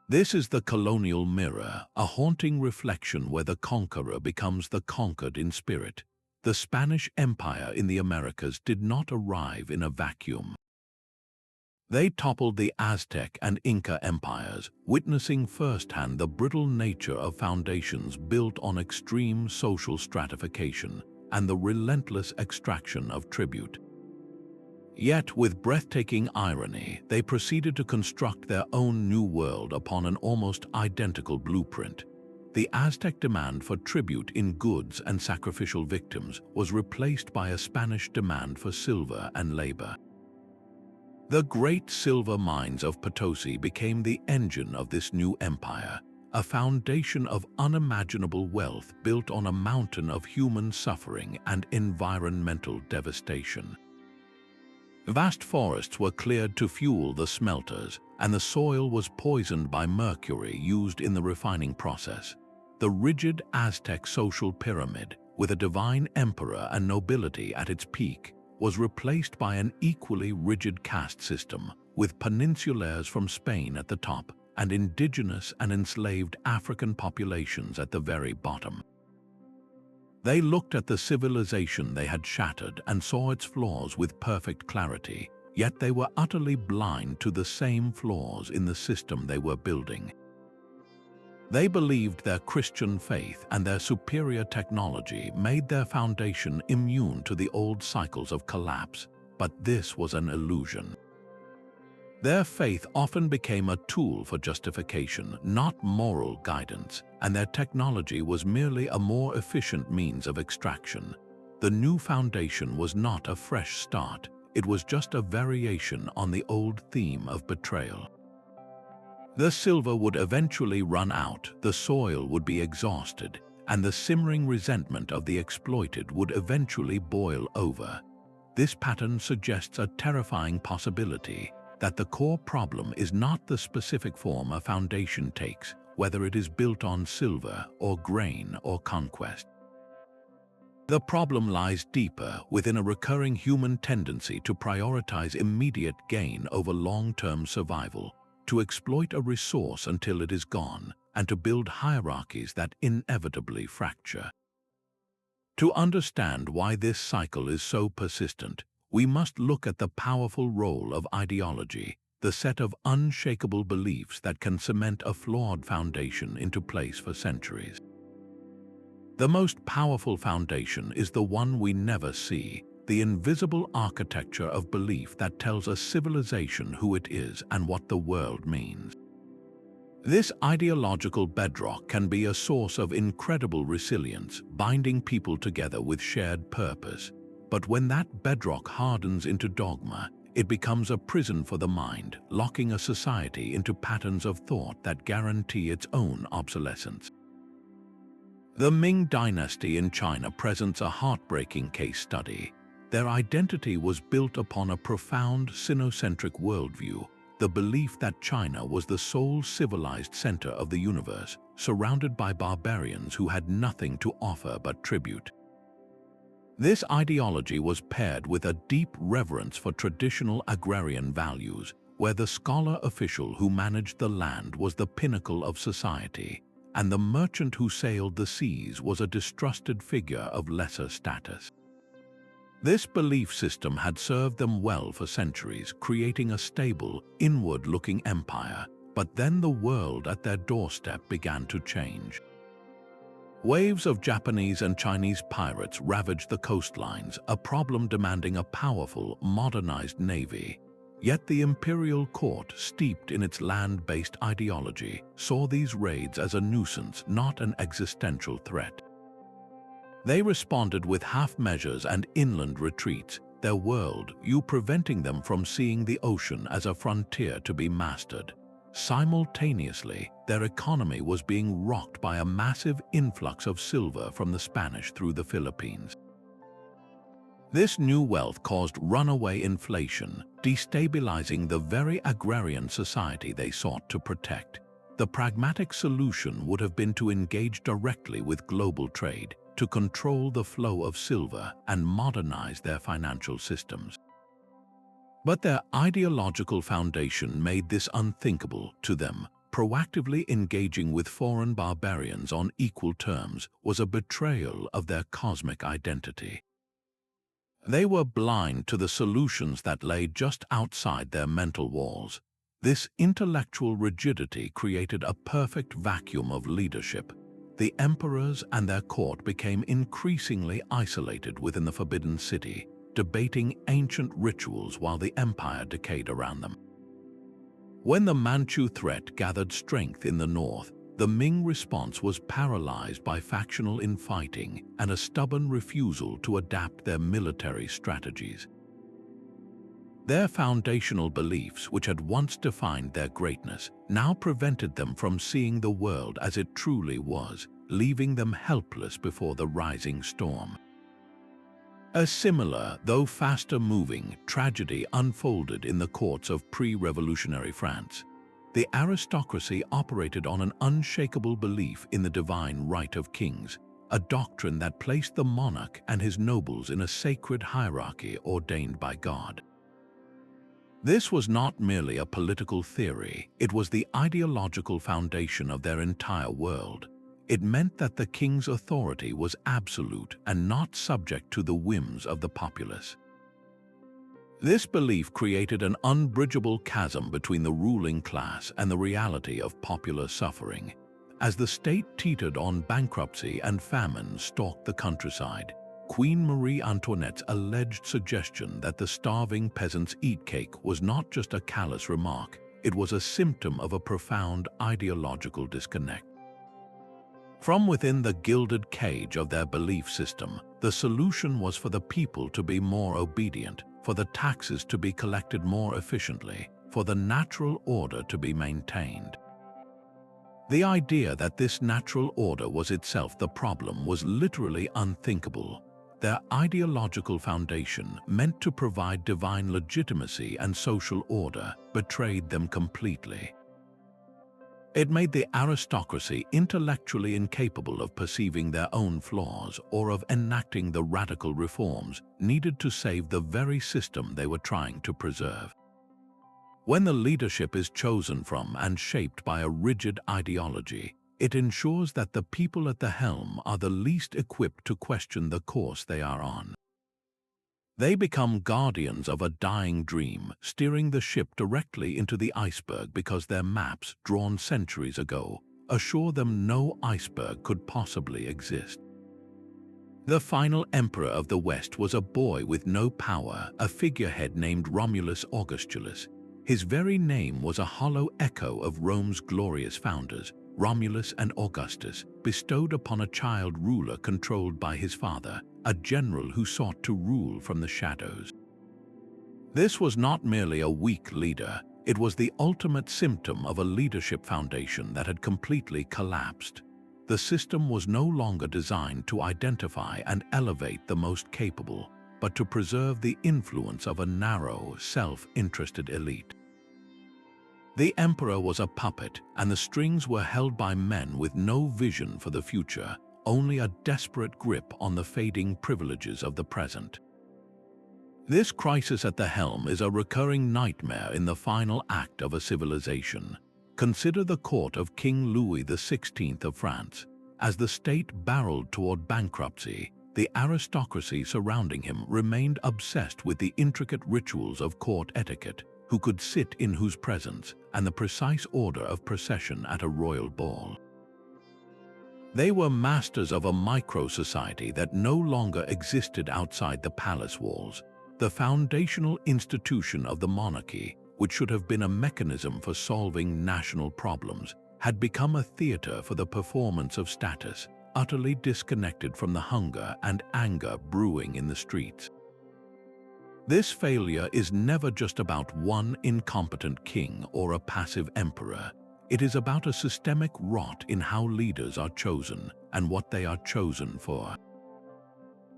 This is the colonial mirror, a haunting reflection where the conqueror becomes the conquered in spirit. The Spanish Empire in the Americas did not arrive in a vacuum. They toppled the Aztec and Inca empires, witnessing firsthand the brittle nature of foundations built on extreme social stratification and the relentless extraction of tribute. Yet, with breathtaking irony, they proceeded to construct their own new world upon an almost identical blueprint. The Aztec demand for tribute in goods and sacrificial victims was replaced by a Spanish demand for silver and labor. The great silver mines of Potosi became the engine of this new empire, a foundation of unimaginable wealth built on a mountain of human suffering and environmental devastation. Vast forests were cleared to fuel the smelters, and the soil was poisoned by mercury used in the refining process. The rigid Aztec social pyramid, with a divine emperor and nobility at its peak, was replaced by an equally rigid caste system, with peninsulares from Spain at the top and indigenous and enslaved African populations at the very bottom. They looked at the civilization they had shattered and saw its flaws with perfect clarity, yet they were utterly blind to the same flaws in the system they were building. They believed their Christian faith and their superior technology made their foundation immune to the old cycles of collapse, but this was an illusion. Their faith often became a tool for justification, not moral guidance, and their technology was merely a more efficient means of extraction. The new foundation was not a fresh start, it was just a variation on the old theme of betrayal. The silver would eventually run out, the soil would be exhausted, and the simmering resentment of the exploited would eventually boil over. This pattern suggests a terrifying possibility that the core problem is not the specific form a foundation takes, whether it is built on silver or grain or conquest. The problem lies deeper within a recurring human tendency to prioritize immediate gain over long-term survival, to exploit a resource until it is gone, and to build hierarchies that inevitably fracture. To understand why this cycle is so persistent, we must look at the powerful role of ideology, the set of unshakable beliefs that can cement a flawed foundation into place for centuries. The most powerful foundation is the one we never see, the invisible architecture of belief that tells a civilization who it is and what the world means. This ideological bedrock can be a source of incredible resilience, binding people together with shared purpose. But when that bedrock hardens into dogma, it becomes a prison for the mind, locking a society into patterns of thought that guarantee its own obsolescence. The Ming Dynasty in China presents a heartbreaking case study. Their identity was built upon a profound sinocentric worldview, the belief that China was the sole civilized center of the universe, surrounded by barbarians who had nothing to offer but tribute. This ideology was paired with a deep reverence for traditional agrarian values, where the scholar official who managed the land was the pinnacle of society, and the merchant who sailed the seas was a distrusted figure of lesser status. This belief system had served them well for centuries, creating a stable, inward-looking empire, but then the world at their doorstep began to change. Waves of Japanese and Chinese pirates ravaged the coastlines, a problem demanding a powerful, modernized navy. Yet the imperial court, steeped in its land-based ideology, saw these raids as a nuisance, not an existential threat. They responded with half measures and inland retreats, their worldview preventing them from seeing the ocean as a frontier to be mastered. Simultaneously, their economy was being rocked by a massive influx of silver from the Spanish through the Philippines. This new wealth caused runaway inflation, destabilizing the very agrarian society they sought to protect. The pragmatic solution would have been to engage directly with global trade, to control the flow of silver and modernize their financial systems. But their ideological foundation made this unthinkable to them. Proactively engaging with foreign barbarians on equal terms was a betrayal of their cosmic identity. They were blind to the solutions that lay just outside their mental walls. This intellectual rigidity created a perfect vacuum of leadership. The emperors and their court became increasingly isolated within the Forbidden City, debating ancient rituals while the empire decayed around them. When the Manchu threat gathered strength in the north, the Ming response was paralyzed by factional infighting and a stubborn refusal to adapt their military strategies. Their foundational beliefs, which had once defined their greatness, now prevented them from seeing the world as it truly was, leaving them helpless before the rising storm. A similar, though faster-moving, tragedy unfolded in the courts of pre-revolutionary France. The aristocracy operated on an unshakable belief in the divine right of kings, a doctrine that placed the monarch and his nobles in a sacred hierarchy ordained by God. This was not merely a political theory, it was the ideological foundation of their entire world. It meant that the king's authority was absolute and not subject to the whims of the populace. This belief created an unbridgeable chasm between the ruling class and the reality of popular suffering. As the state teetered on bankruptcy and famine stalked the countryside, Queen Marie Antoinette's alleged suggestion that the starving peasants eat cake was not just a callous remark, it was a symptom of a profound ideological disconnect. From within the gilded cage of their belief system, the solution was for the people to be more obedient, for the taxes to be collected more efficiently, for the natural order to be maintained. The idea that this natural order was itself the problem was literally unthinkable. Their ideological foundation, meant to provide divine legitimacy and social order, betrayed them completely. It made the aristocracy intellectually incapable of perceiving their own flaws or of enacting the radical reforms needed to save the very system they were trying to preserve. When the leadership is chosen from and shaped by a rigid ideology, it ensures that the people at the helm are the least equipped to question the course they are on. They become guardians of a dying dream, steering the ship directly into the iceberg because their maps, drawn centuries ago, assure them no iceberg could possibly exist. The final emperor of the West was a boy with no power, a figurehead named Romulus Augustulus. His very name was a hollow echo of Rome's glorious founders, Romulus and Augustus, bestowed upon a child ruler controlled by his father, a general who sought to rule from the shadows. This was not merely a weak leader, it was the ultimate symptom of a leadership foundation that had completely collapsed. The system was no longer designed to identify and elevate the most capable, but to preserve the influence of a narrow, self-interested elite. The emperor was a puppet, and the strings were held by men with no vision for the future, only a desperate grip on the fading privileges of the present. This crisis at the helm is a recurring nightmare in the final act of a civilization. Consider the court of King Louis XVI of France. As the state barreled toward bankruptcy, the aristocracy surrounding him remained obsessed with the intricate rituals of court etiquette, who could sit in whose presence, and the precise order of procession at a royal ball. They were masters of a micro-society that no longer existed outside the palace walls. The foundational institution of the monarchy, which should have been a mechanism for solving national problems, had become a theater for the performance of status, utterly disconnected from the hunger and anger brewing in the streets. This failure is never just about one incompetent king or a passive emperor. It is about a systemic rot in how leaders are chosen and what they are chosen for.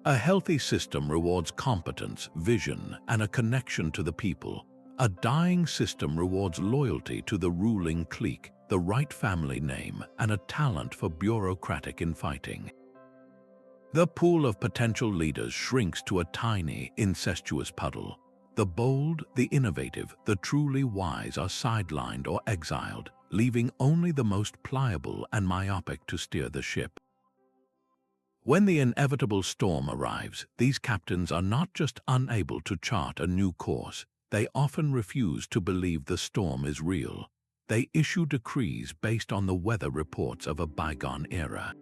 A healthy system rewards competence, vision, and a connection to the people. A dying system rewards loyalty to the ruling clique, the right family name, and a talent for bureaucratic infighting. The pool of potential leaders shrinks to a tiny, incestuous puddle. The bold, the innovative, the truly wise are sidelined or exiled, leaving only the most pliable and myopic to steer the ship. When the inevitable storm arrives, these captains are not just unable to chart a new course, they often refuse to believe the storm is real. They issue decrees based on the weather reports of a bygone era.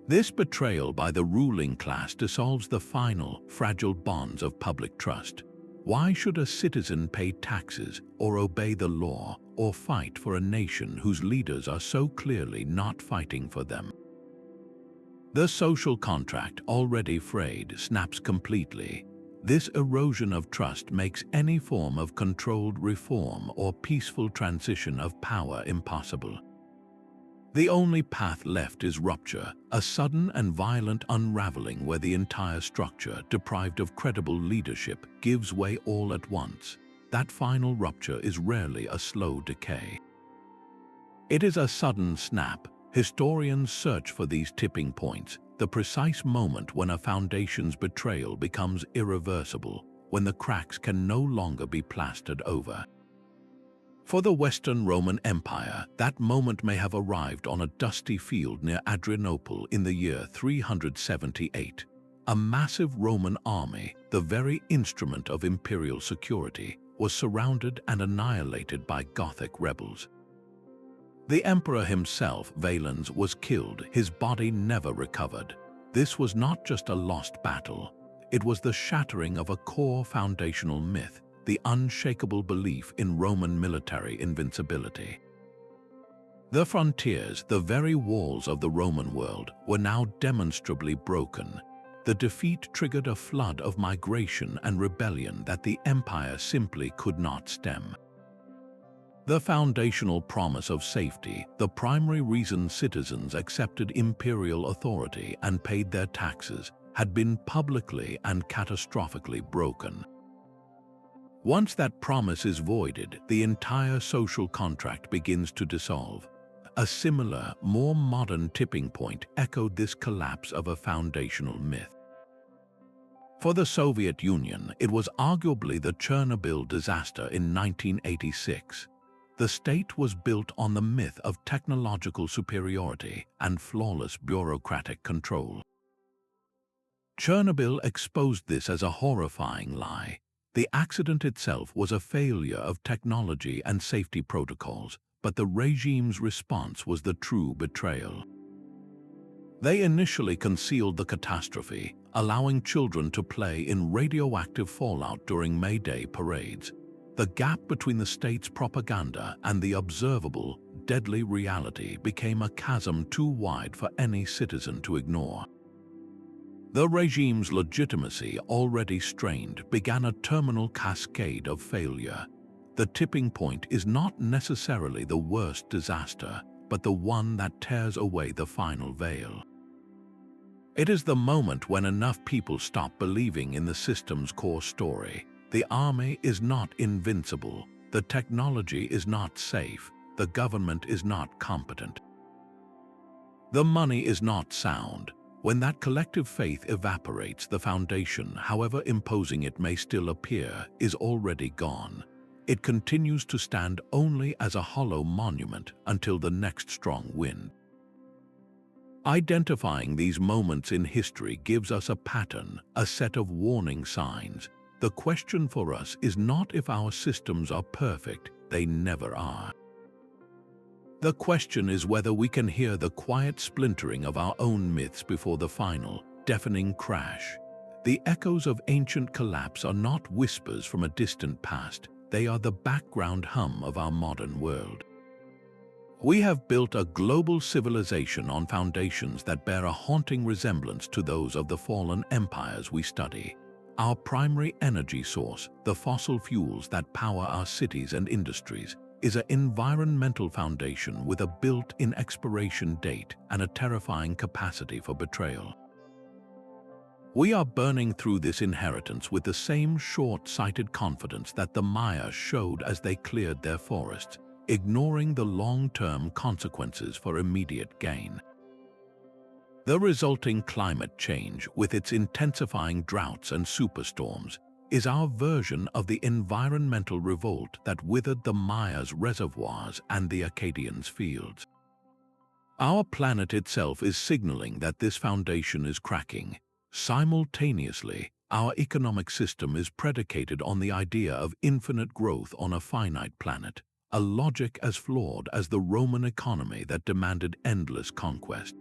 This betrayal by the ruling class dissolves the final, fragile bonds of public trust. Why should a citizen pay taxes, or obey the law, or fight for a nation whose leaders are so clearly not fighting for them? The social contract, already frayed, snaps completely. This erosion of trust makes any form of controlled reform or peaceful transition of power impossible. The only path left is rupture, a sudden and violent unraveling where the entire structure, deprived of credible leadership, gives way all at once. That final rupture is rarely a slow decay. It is a sudden snap. Historians search for these tipping points, the precise moment when a foundation's betrayal becomes irreversible, when the cracks can no longer be plastered over. For the Western Roman Empire, that moment may have arrived on a dusty field near Adrianople in the year 378. A massive Roman army, the very instrument of imperial security, was surrounded and annihilated by Gothic rebels. The emperor himself, Valens, was killed, his body never recovered. This was not just a lost battle, it was the shattering of a core foundational myth, the unshakable belief in Roman military invincibility. The frontiers, the very walls of the Roman world, were now demonstrably broken. The defeat triggered a flood of migration and rebellion that the empire simply could not stem. The foundational promise of safety, the primary reason citizens accepted imperial authority and paid their taxes, had been publicly and catastrophically broken. Once that promise is voided, the entire social contract begins to dissolve. A similar, more modern tipping point echoed this collapse of a foundational myth. For the Soviet Union, it was arguably the Chernobyl disaster in 1986. The state was built on the myth of technological superiority and flawless bureaucratic control. Chernobyl exposed this as a horrifying lie. The accident itself was a failure of technology and safety protocols, but the regime's response was the true betrayal. They initially concealed the catastrophe, allowing children to play in radioactive fallout during May Day parades. The gap between the state's propaganda and the observable, deadly reality became a chasm too wide for any citizen to ignore. The regime's legitimacy, already strained, began a terminal cascade of failure. The tipping point is not necessarily the worst disaster, but the one that tears away the final veil. It is the moment when enough people stop believing in the system's core story. The army is not invincible, the technology is not safe, the government is not competent. The money is not sound. When that collective faith evaporates, the foundation, however imposing it may still appear, is already gone. It continues to stand only as a hollow monument until the next strong wind. Identifying these moments in history gives us a pattern, a set of warning signs. The question for us is not if our systems are perfect, they never are. The question is whether we can hear the quiet splintering of our own myths before the final, deafening crash. The echoes of ancient collapse are not whispers from a distant past, they are the background hum of our modern world. We have built a global civilization on foundations that bear a haunting resemblance to those of the fallen empires we study. Our primary energy source, the fossil fuels that power our cities and industries, is an environmental foundation with a built-in expiration date and a terrifying capacity for betrayal. We are burning through this inheritance with the same short-sighted confidence that the Maya showed as they cleared their forests, ignoring the long-term consequences for immediate gain. The resulting climate change, with its intensifying droughts and superstorms, is our version of the environmental revolt that withered the Mayas' reservoirs and the Akkadians' fields. Our planet itself is signaling that this foundation is cracking. Simultaneously, our economic system is predicated on the idea of infinite growth on a finite planet, a logic as flawed as the Roman economy that demanded endless conquest.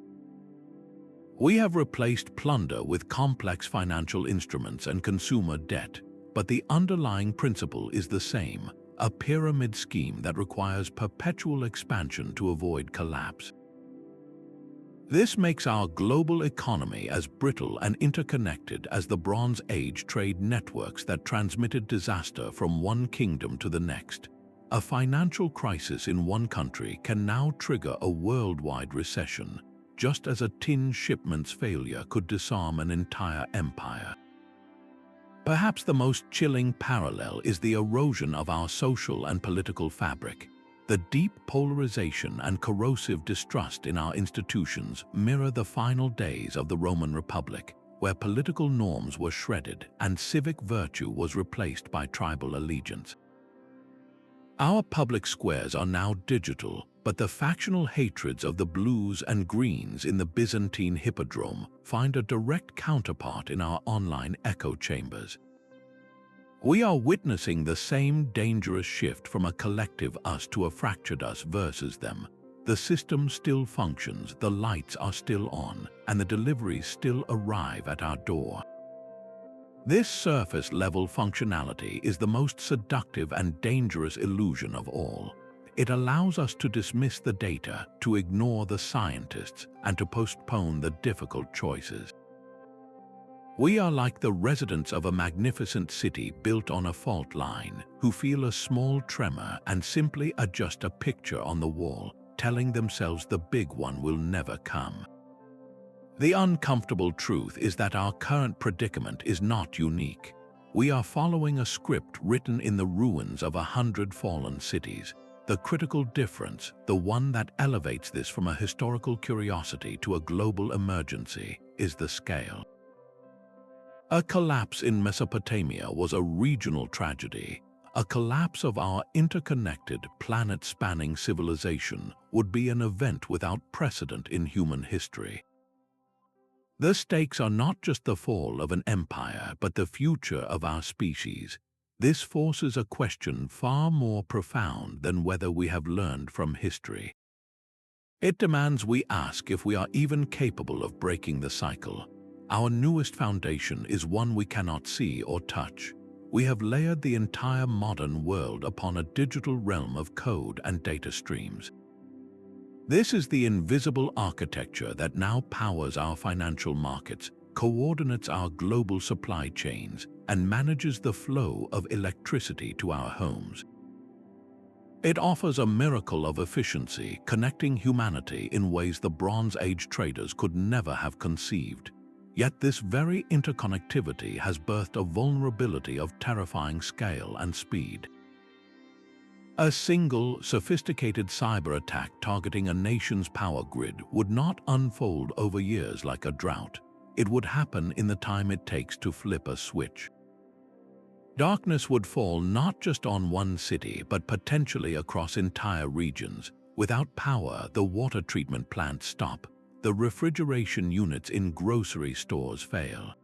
We have replaced plunder with complex financial instruments and consumer debt, but the underlying principle is the same, a pyramid scheme that requires perpetual expansion to avoid collapse. This makes our global economy as brittle and interconnected as the Bronze Age trade networks that transmitted disaster from one kingdom to the next. A financial crisis in one country can now trigger a worldwide recession, just as a tin shipment's failure could disarm an entire empire. Perhaps the most chilling parallel is the erosion of our social and political fabric. The deep polarization and corrosive distrust in our institutions mirror the final days of the Roman Republic, where political norms were shredded and civic virtue was replaced by tribal allegiance. Our public squares are now digital, but the factional hatreds of the blues and greens in the Byzantine hippodrome find a direct counterpart in our online echo chambers. We are witnessing the same dangerous shift from a collective us to a fractured us versus them. The system still functions, the lights are still on, and the deliveries still arrive at our door. This surface-level functionality is the most seductive and dangerous illusion of all. It allows us to dismiss the data, to ignore the scientists, and to postpone the difficult choices. We are like the residents of a magnificent city built on a fault line, who feel a small tremor and simply adjust a picture on the wall, telling themselves the big one will never come. The uncomfortable truth is that our current predicament is not unique. We are following a script written in the ruins of 100 fallen cities. The critical difference, the one that elevates this from a historical curiosity to a global emergency, is the scale. A collapse in Mesopotamia was a regional tragedy. A collapse of our interconnected, planet-spanning civilization would be an event without precedent in human history. The stakes are not just the fall of an empire, but the future of our species. This forces a question far more profound than whether we have learned from history. It demands we ask if we are even capable of breaking the cycle. Our newest foundation is one we cannot see or touch. We have layered the entire modern world upon a digital realm of code and data streams. This is the invisible architecture that now powers our financial markets, coordinates our global supply chains, and manages the flow of electricity to our homes. It offers a miracle of efficiency, connecting humanity in ways the Bronze Age traders could never have conceived. Yet this very interconnectivity has birthed a vulnerability of terrifying scale and speed. A single, sophisticated cyber attack targeting a nation's power grid would not unfold over years like a drought. It would happen in the time it takes to flip a switch. Darkness would fall not just on one city, but potentially across entire regions. Without power, the water treatment plants stop. The refrigeration units in grocery stores fail.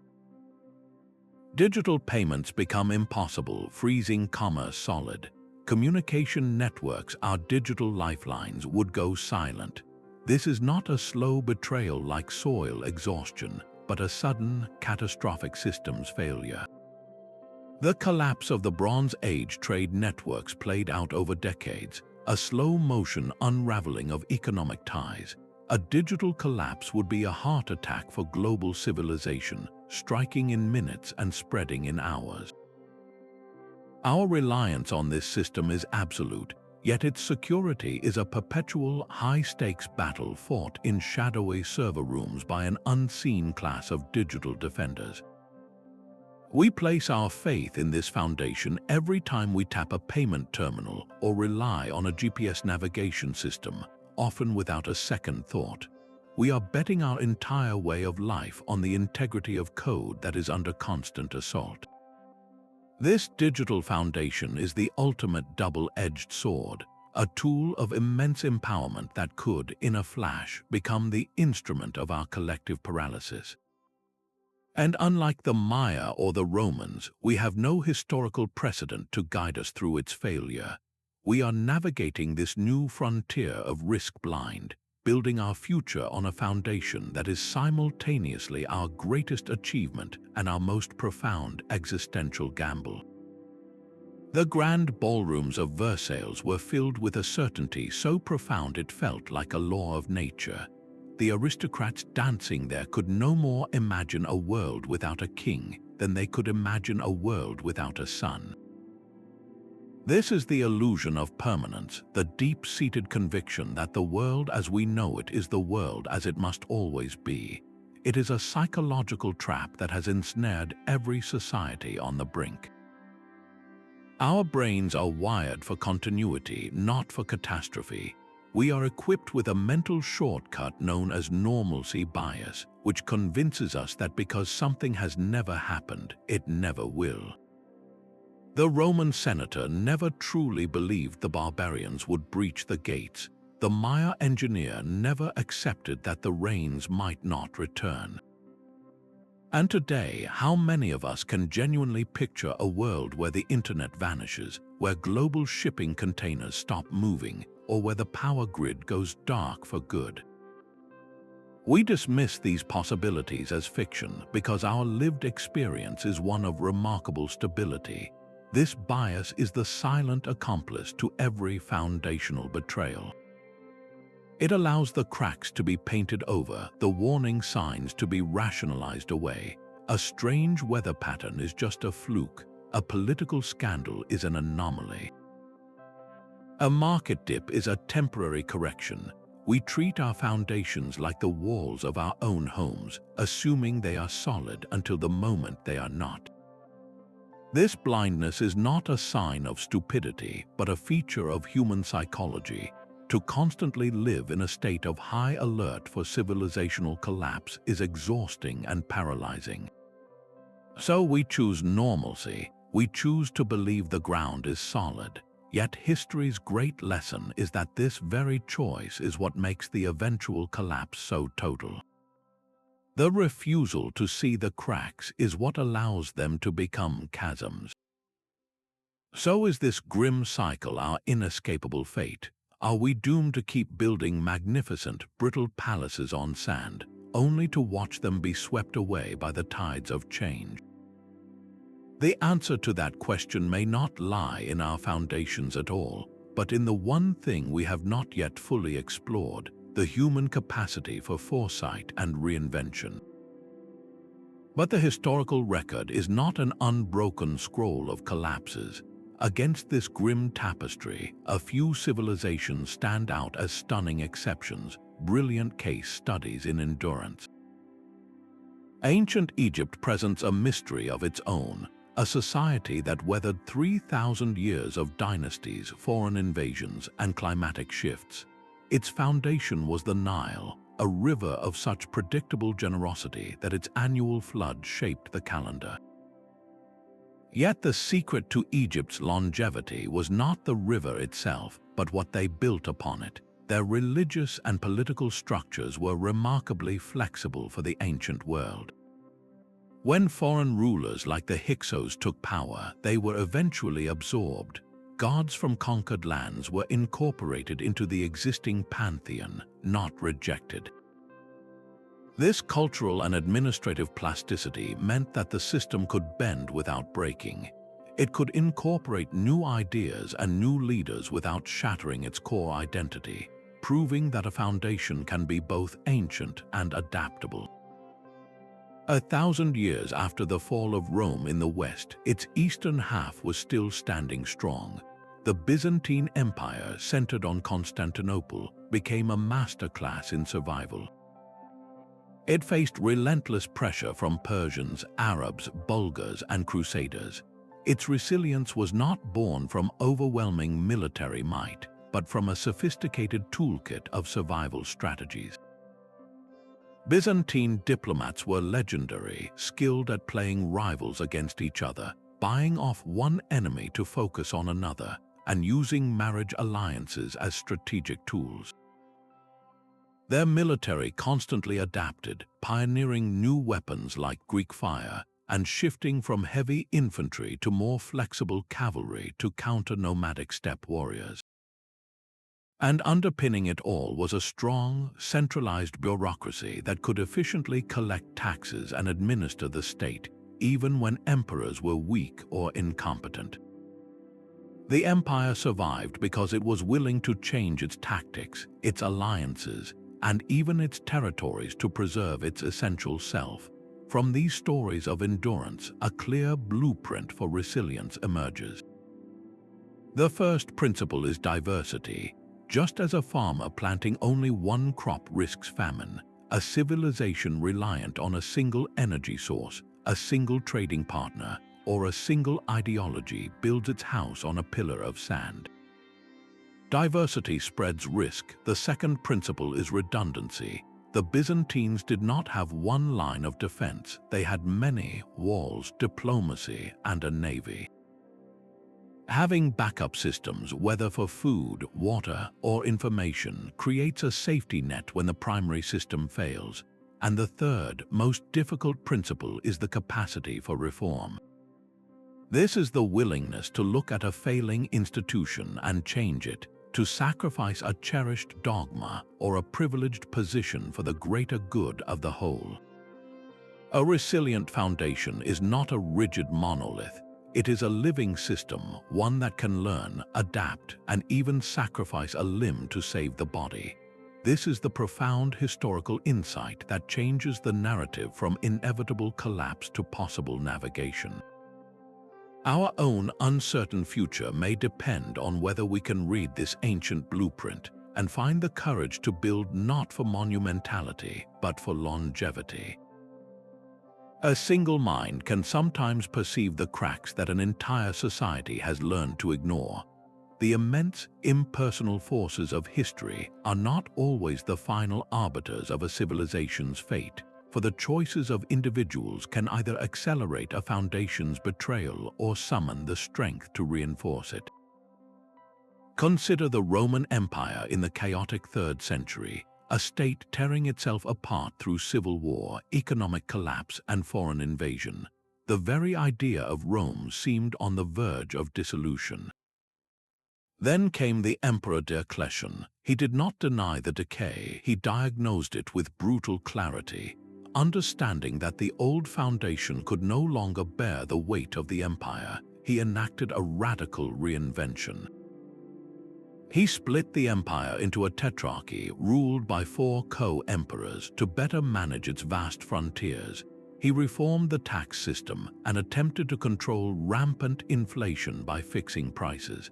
Digital payments become impossible, freezing commerce solid. Communication networks, our digital lifelines, would go silent. This is not a slow betrayal like soil exhaustion, but a sudden, catastrophic systems failure. The collapse of the Bronze Age trade networks played out over decades, a slow-motion unraveling of economic ties. A digital collapse would be a heart attack for global civilization, striking in minutes and spreading in hours. Our reliance on this system is absolute, yet its security is a perpetual, high-stakes battle fought in shadowy server rooms by an unseen class of digital defenders. We place our faith in this foundation every time we tap a payment terminal or rely on a GPS navigation system, often without a second thought. We are betting our entire way of life on the integrity of code that is under constant assault. This digital foundation is the ultimate double-edged sword, a tool of immense empowerment that could, in a flash, become the instrument of our collective paralysis. And unlike the Maya or the Romans, we have no historical precedent to guide us through its failure. We are navigating this new frontier of risk-blind, building our future on a foundation that is simultaneously our greatest achievement and our most profound existential gamble. The grand ballrooms of Versailles were filled with a certainty so profound it felt like a law of nature. The aristocrats dancing there could no more imagine a world without a king than they could imagine a world without a sun. This is the illusion of permanence, the deep-seated conviction that the world as we know it is the world as it must always be. It is a psychological trap that has ensnared every society on the brink. Our brains are wired for continuity, not for catastrophe. We are equipped with a mental shortcut known as normalcy bias, which convinces us that because something has never happened, it never will. The Roman senator never truly believed the barbarians would breach the gates. The Maya engineer never accepted that the rains might not return. And today, how many of us can genuinely picture a world where the internet vanishes, where global shipping containers stop moving, or where the power grid goes dark for good? We dismiss these possibilities as fiction because our lived experience is one of remarkable stability. This bias is the silent accomplice to every foundational betrayal. It allows the cracks to be painted over, the warning signs to be rationalized away. A strange weather pattern is just a fluke. A political scandal is an anomaly. A market dip is a temporary correction. We treat our foundations like the walls of our own homes, assuming they are solid until the moment they are not. This blindness is not a sign of stupidity, but a feature of human psychology. To constantly live in a state of high alert for civilizational collapse is exhausting and paralyzing. So we choose normalcy. We choose to believe the ground is solid. Yet history's great lesson is that this very choice is what makes the eventual collapse so total. The refusal to see the cracks is what allows them to become chasms. So is this grim cycle our inescapable fate? Are we doomed to keep building magnificent, brittle palaces on sand, only to watch them be swept away by the tides of change? The answer to that question may not lie in our foundations at all, but in the one thing we have not yet fully explored: the human capacity for foresight and reinvention. But the historical record is not an unbroken scroll of collapses. Against this grim tapestry, a few civilizations stand out as stunning exceptions, brilliant case studies in endurance. Ancient Egypt presents a mystery of its own, a society that weathered 3,000 years of dynasties, foreign invasions, and climatic shifts. Its foundation was the Nile, a river of such predictable generosity that its annual flood shaped the calendar. Yet the secret to Egypt's longevity was not the river itself, but what they built upon it. Their religious and political structures were remarkably flexible for the ancient world. When foreign rulers like the Hyksos took power, they were eventually absorbed. Gods from conquered lands were incorporated into the existing pantheon, not rejected. This cultural and administrative plasticity meant that the system could bend without breaking. It could incorporate new ideas and new leaders without shattering its core identity, proving that a foundation can be both ancient and adaptable. 1,000 years after the fall of Rome in the West, its eastern half was still standing strong. The Byzantine Empire, centered on Constantinople, became a masterclass in survival. It faced relentless pressure from Persians, Arabs, Bulgars, and Crusaders. Its resilience was not born from overwhelming military might, but from a sophisticated toolkit of survival strategies. Byzantine diplomats were legendary, skilled at playing rivals against each other, buying off one enemy to focus on another, and using marriage alliances as strategic tools. Their military constantly adapted, pioneering new weapons like Greek fire and shifting from heavy infantry to more flexible cavalry to counter nomadic steppe warriors. And underpinning it all was a strong, centralized bureaucracy that could efficiently collect taxes and administer the state, even when emperors were weak or incompetent. The empire survived because it was willing to change its tactics, its alliances, and even its territories to preserve its essential self. From these stories of endurance, a clear blueprint for resilience emerges. The first principle is diversity. Just as a farmer planting only one crop risks famine, a civilization reliant on a single energy source, a single trading partner, or a single ideology builds its house on a pillar of sand. Diversity spreads risk. The second principle is redundancy. The Byzantines did not have one line of defense. They had many walls, diplomacy, and a navy. Having backup systems, whether for food, water, or information, creates a safety net when the primary system fails. And the third, most difficult principle is the capacity for reform. This is the willingness to look at a failing institution and change it, to sacrifice a cherished dogma or a privileged position for the greater good of the whole. A resilient foundation is not a rigid monolith. It is a living system, one that can learn, adapt, and even sacrifice a limb to save the body. This is the profound historical insight that changes the narrative from inevitable collapse to possible navigation. Our own uncertain future may depend on whether we can read this ancient blueprint and find the courage to build not for monumentality, but for longevity. A single mind can sometimes perceive the cracks that an entire society has learned to ignore. The immense, impersonal forces of history are not always the final arbiters of a civilization's fate, for the choices of individuals can either accelerate a foundation's betrayal or summon the strength to reinforce it. Consider the Roman Empire in the chaotic 3rd century, a state tearing itself apart through civil war, economic collapse, and foreign invasion. The very idea of Rome seemed on the verge of dissolution. Then came the Emperor Diocletian. He did not deny the decay, he diagnosed it with brutal clarity. Understanding that the old foundation could no longer bear the weight of the empire, he enacted a radical reinvention. He split the empire into a tetrarchy ruled by 4 co-emperors to better manage its vast frontiers. He reformed the tax system and attempted to control rampant inflation by fixing prices.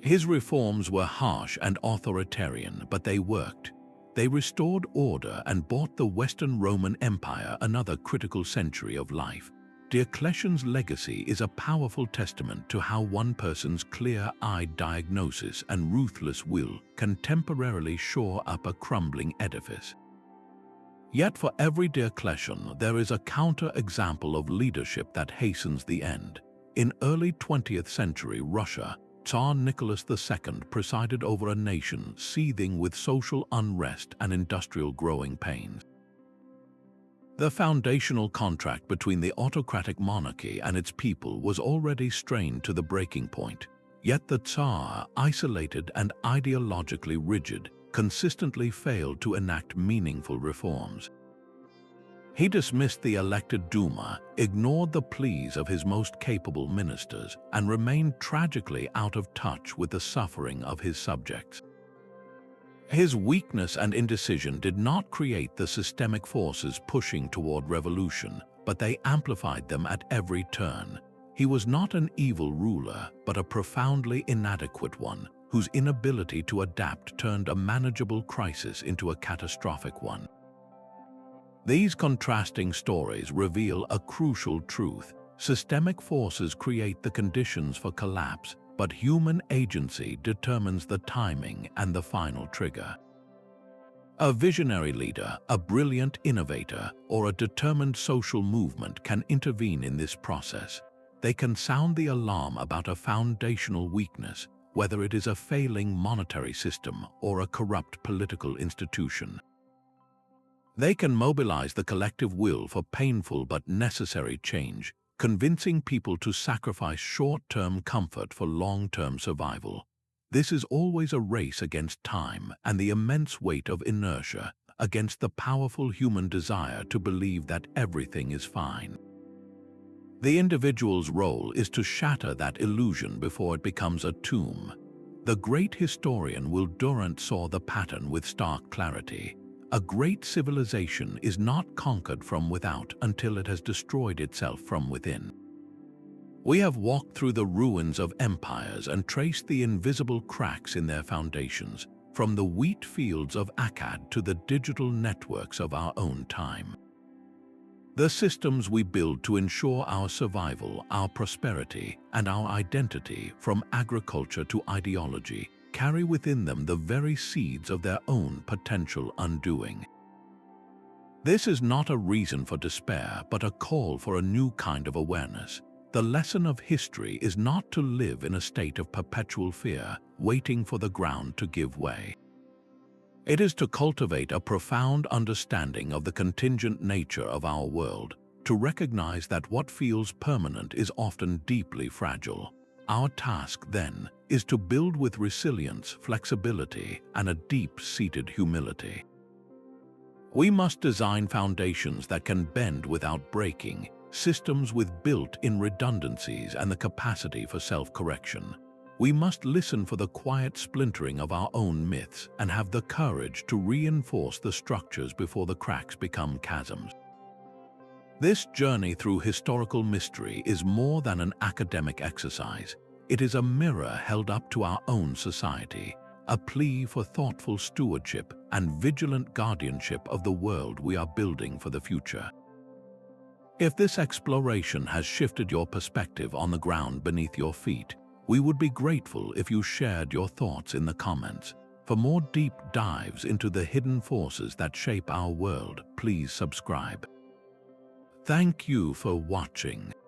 His reforms were harsh and authoritarian, but they worked. They restored order and bought the Western Roman Empire another critical century of life. Diocletian's legacy is a powerful testament to how one person's clear-eyed diagnosis and ruthless will can temporarily shore up a crumbling edifice. Yet for every Diocletian, there is a counter-example of leadership that hastens the end. In early 20th century Russia, Tsar Nicholas II presided over a nation seething with social unrest and industrial growing pains. The foundational contract between the autocratic monarchy and its people was already strained to the breaking point. Yet the Tsar, isolated and ideologically rigid, consistently failed to enact meaningful reforms. He dismissed the elected Duma, ignored the pleas of his most capable ministers, and remained tragically out of touch with the suffering of his subjects. His weakness and indecision did not create the systemic forces pushing toward revolution, but they amplified them at every turn. He was not an evil ruler, but a profoundly inadequate one, whose inability to adapt turned a manageable crisis into a catastrophic one. These contrasting stories reveal a crucial truth. Systemic forces create the conditions for collapse, but human agency determines the timing and the final trigger. A visionary leader, a brilliant innovator, or a determined social movement can intervene in this process. They can sound the alarm about a foundational weakness, whether it is a failing monetary system or a corrupt political institution. They can mobilize the collective will for painful but necessary change, convincing people to sacrifice short-term comfort for long-term survival. This is always a race against time and the immense weight of inertia, against the powerful human desire to believe that everything is fine. The individual's role is to shatter that illusion before it becomes a tomb. The great historian Will Durant saw the pattern with stark clarity. A great civilization is not conquered from without until it has destroyed itself from within. We have walked through the ruins of empires and traced the invisible cracks in their foundations, from the wheat fields of Akkad to the digital networks of our own time. The systems we build to ensure our survival, our prosperity, and our identity, from agriculture to ideology, carry within them the very seeds of their own potential undoing. This is not a reason for despair, but a call for a new kind of awareness. The lesson of history is not to live in a state of perpetual fear, waiting for the ground to give way. It is to cultivate a profound understanding of the contingent nature of our world, to recognize that what feels permanent is often deeply fragile. Our task, then, is to build with resilience, flexibility, and a deep-seated humility. We must design foundations that can bend without breaking, systems with built-in redundancies and the capacity for self-correction. We must listen for the quiet splintering of our own myths and have the courage to reinforce the structures before the cracks become chasms. This journey through historical mystery is more than an academic exercise. It is a mirror held up to our own society, a plea for thoughtful stewardship and vigilant guardianship of the world we are building for the future. If this exploration has shifted your perspective on the ground beneath your feet, we would be grateful if you shared your thoughts in the comments. For more deep dives into the hidden forces that shape our world, please subscribe. Thank you for watching.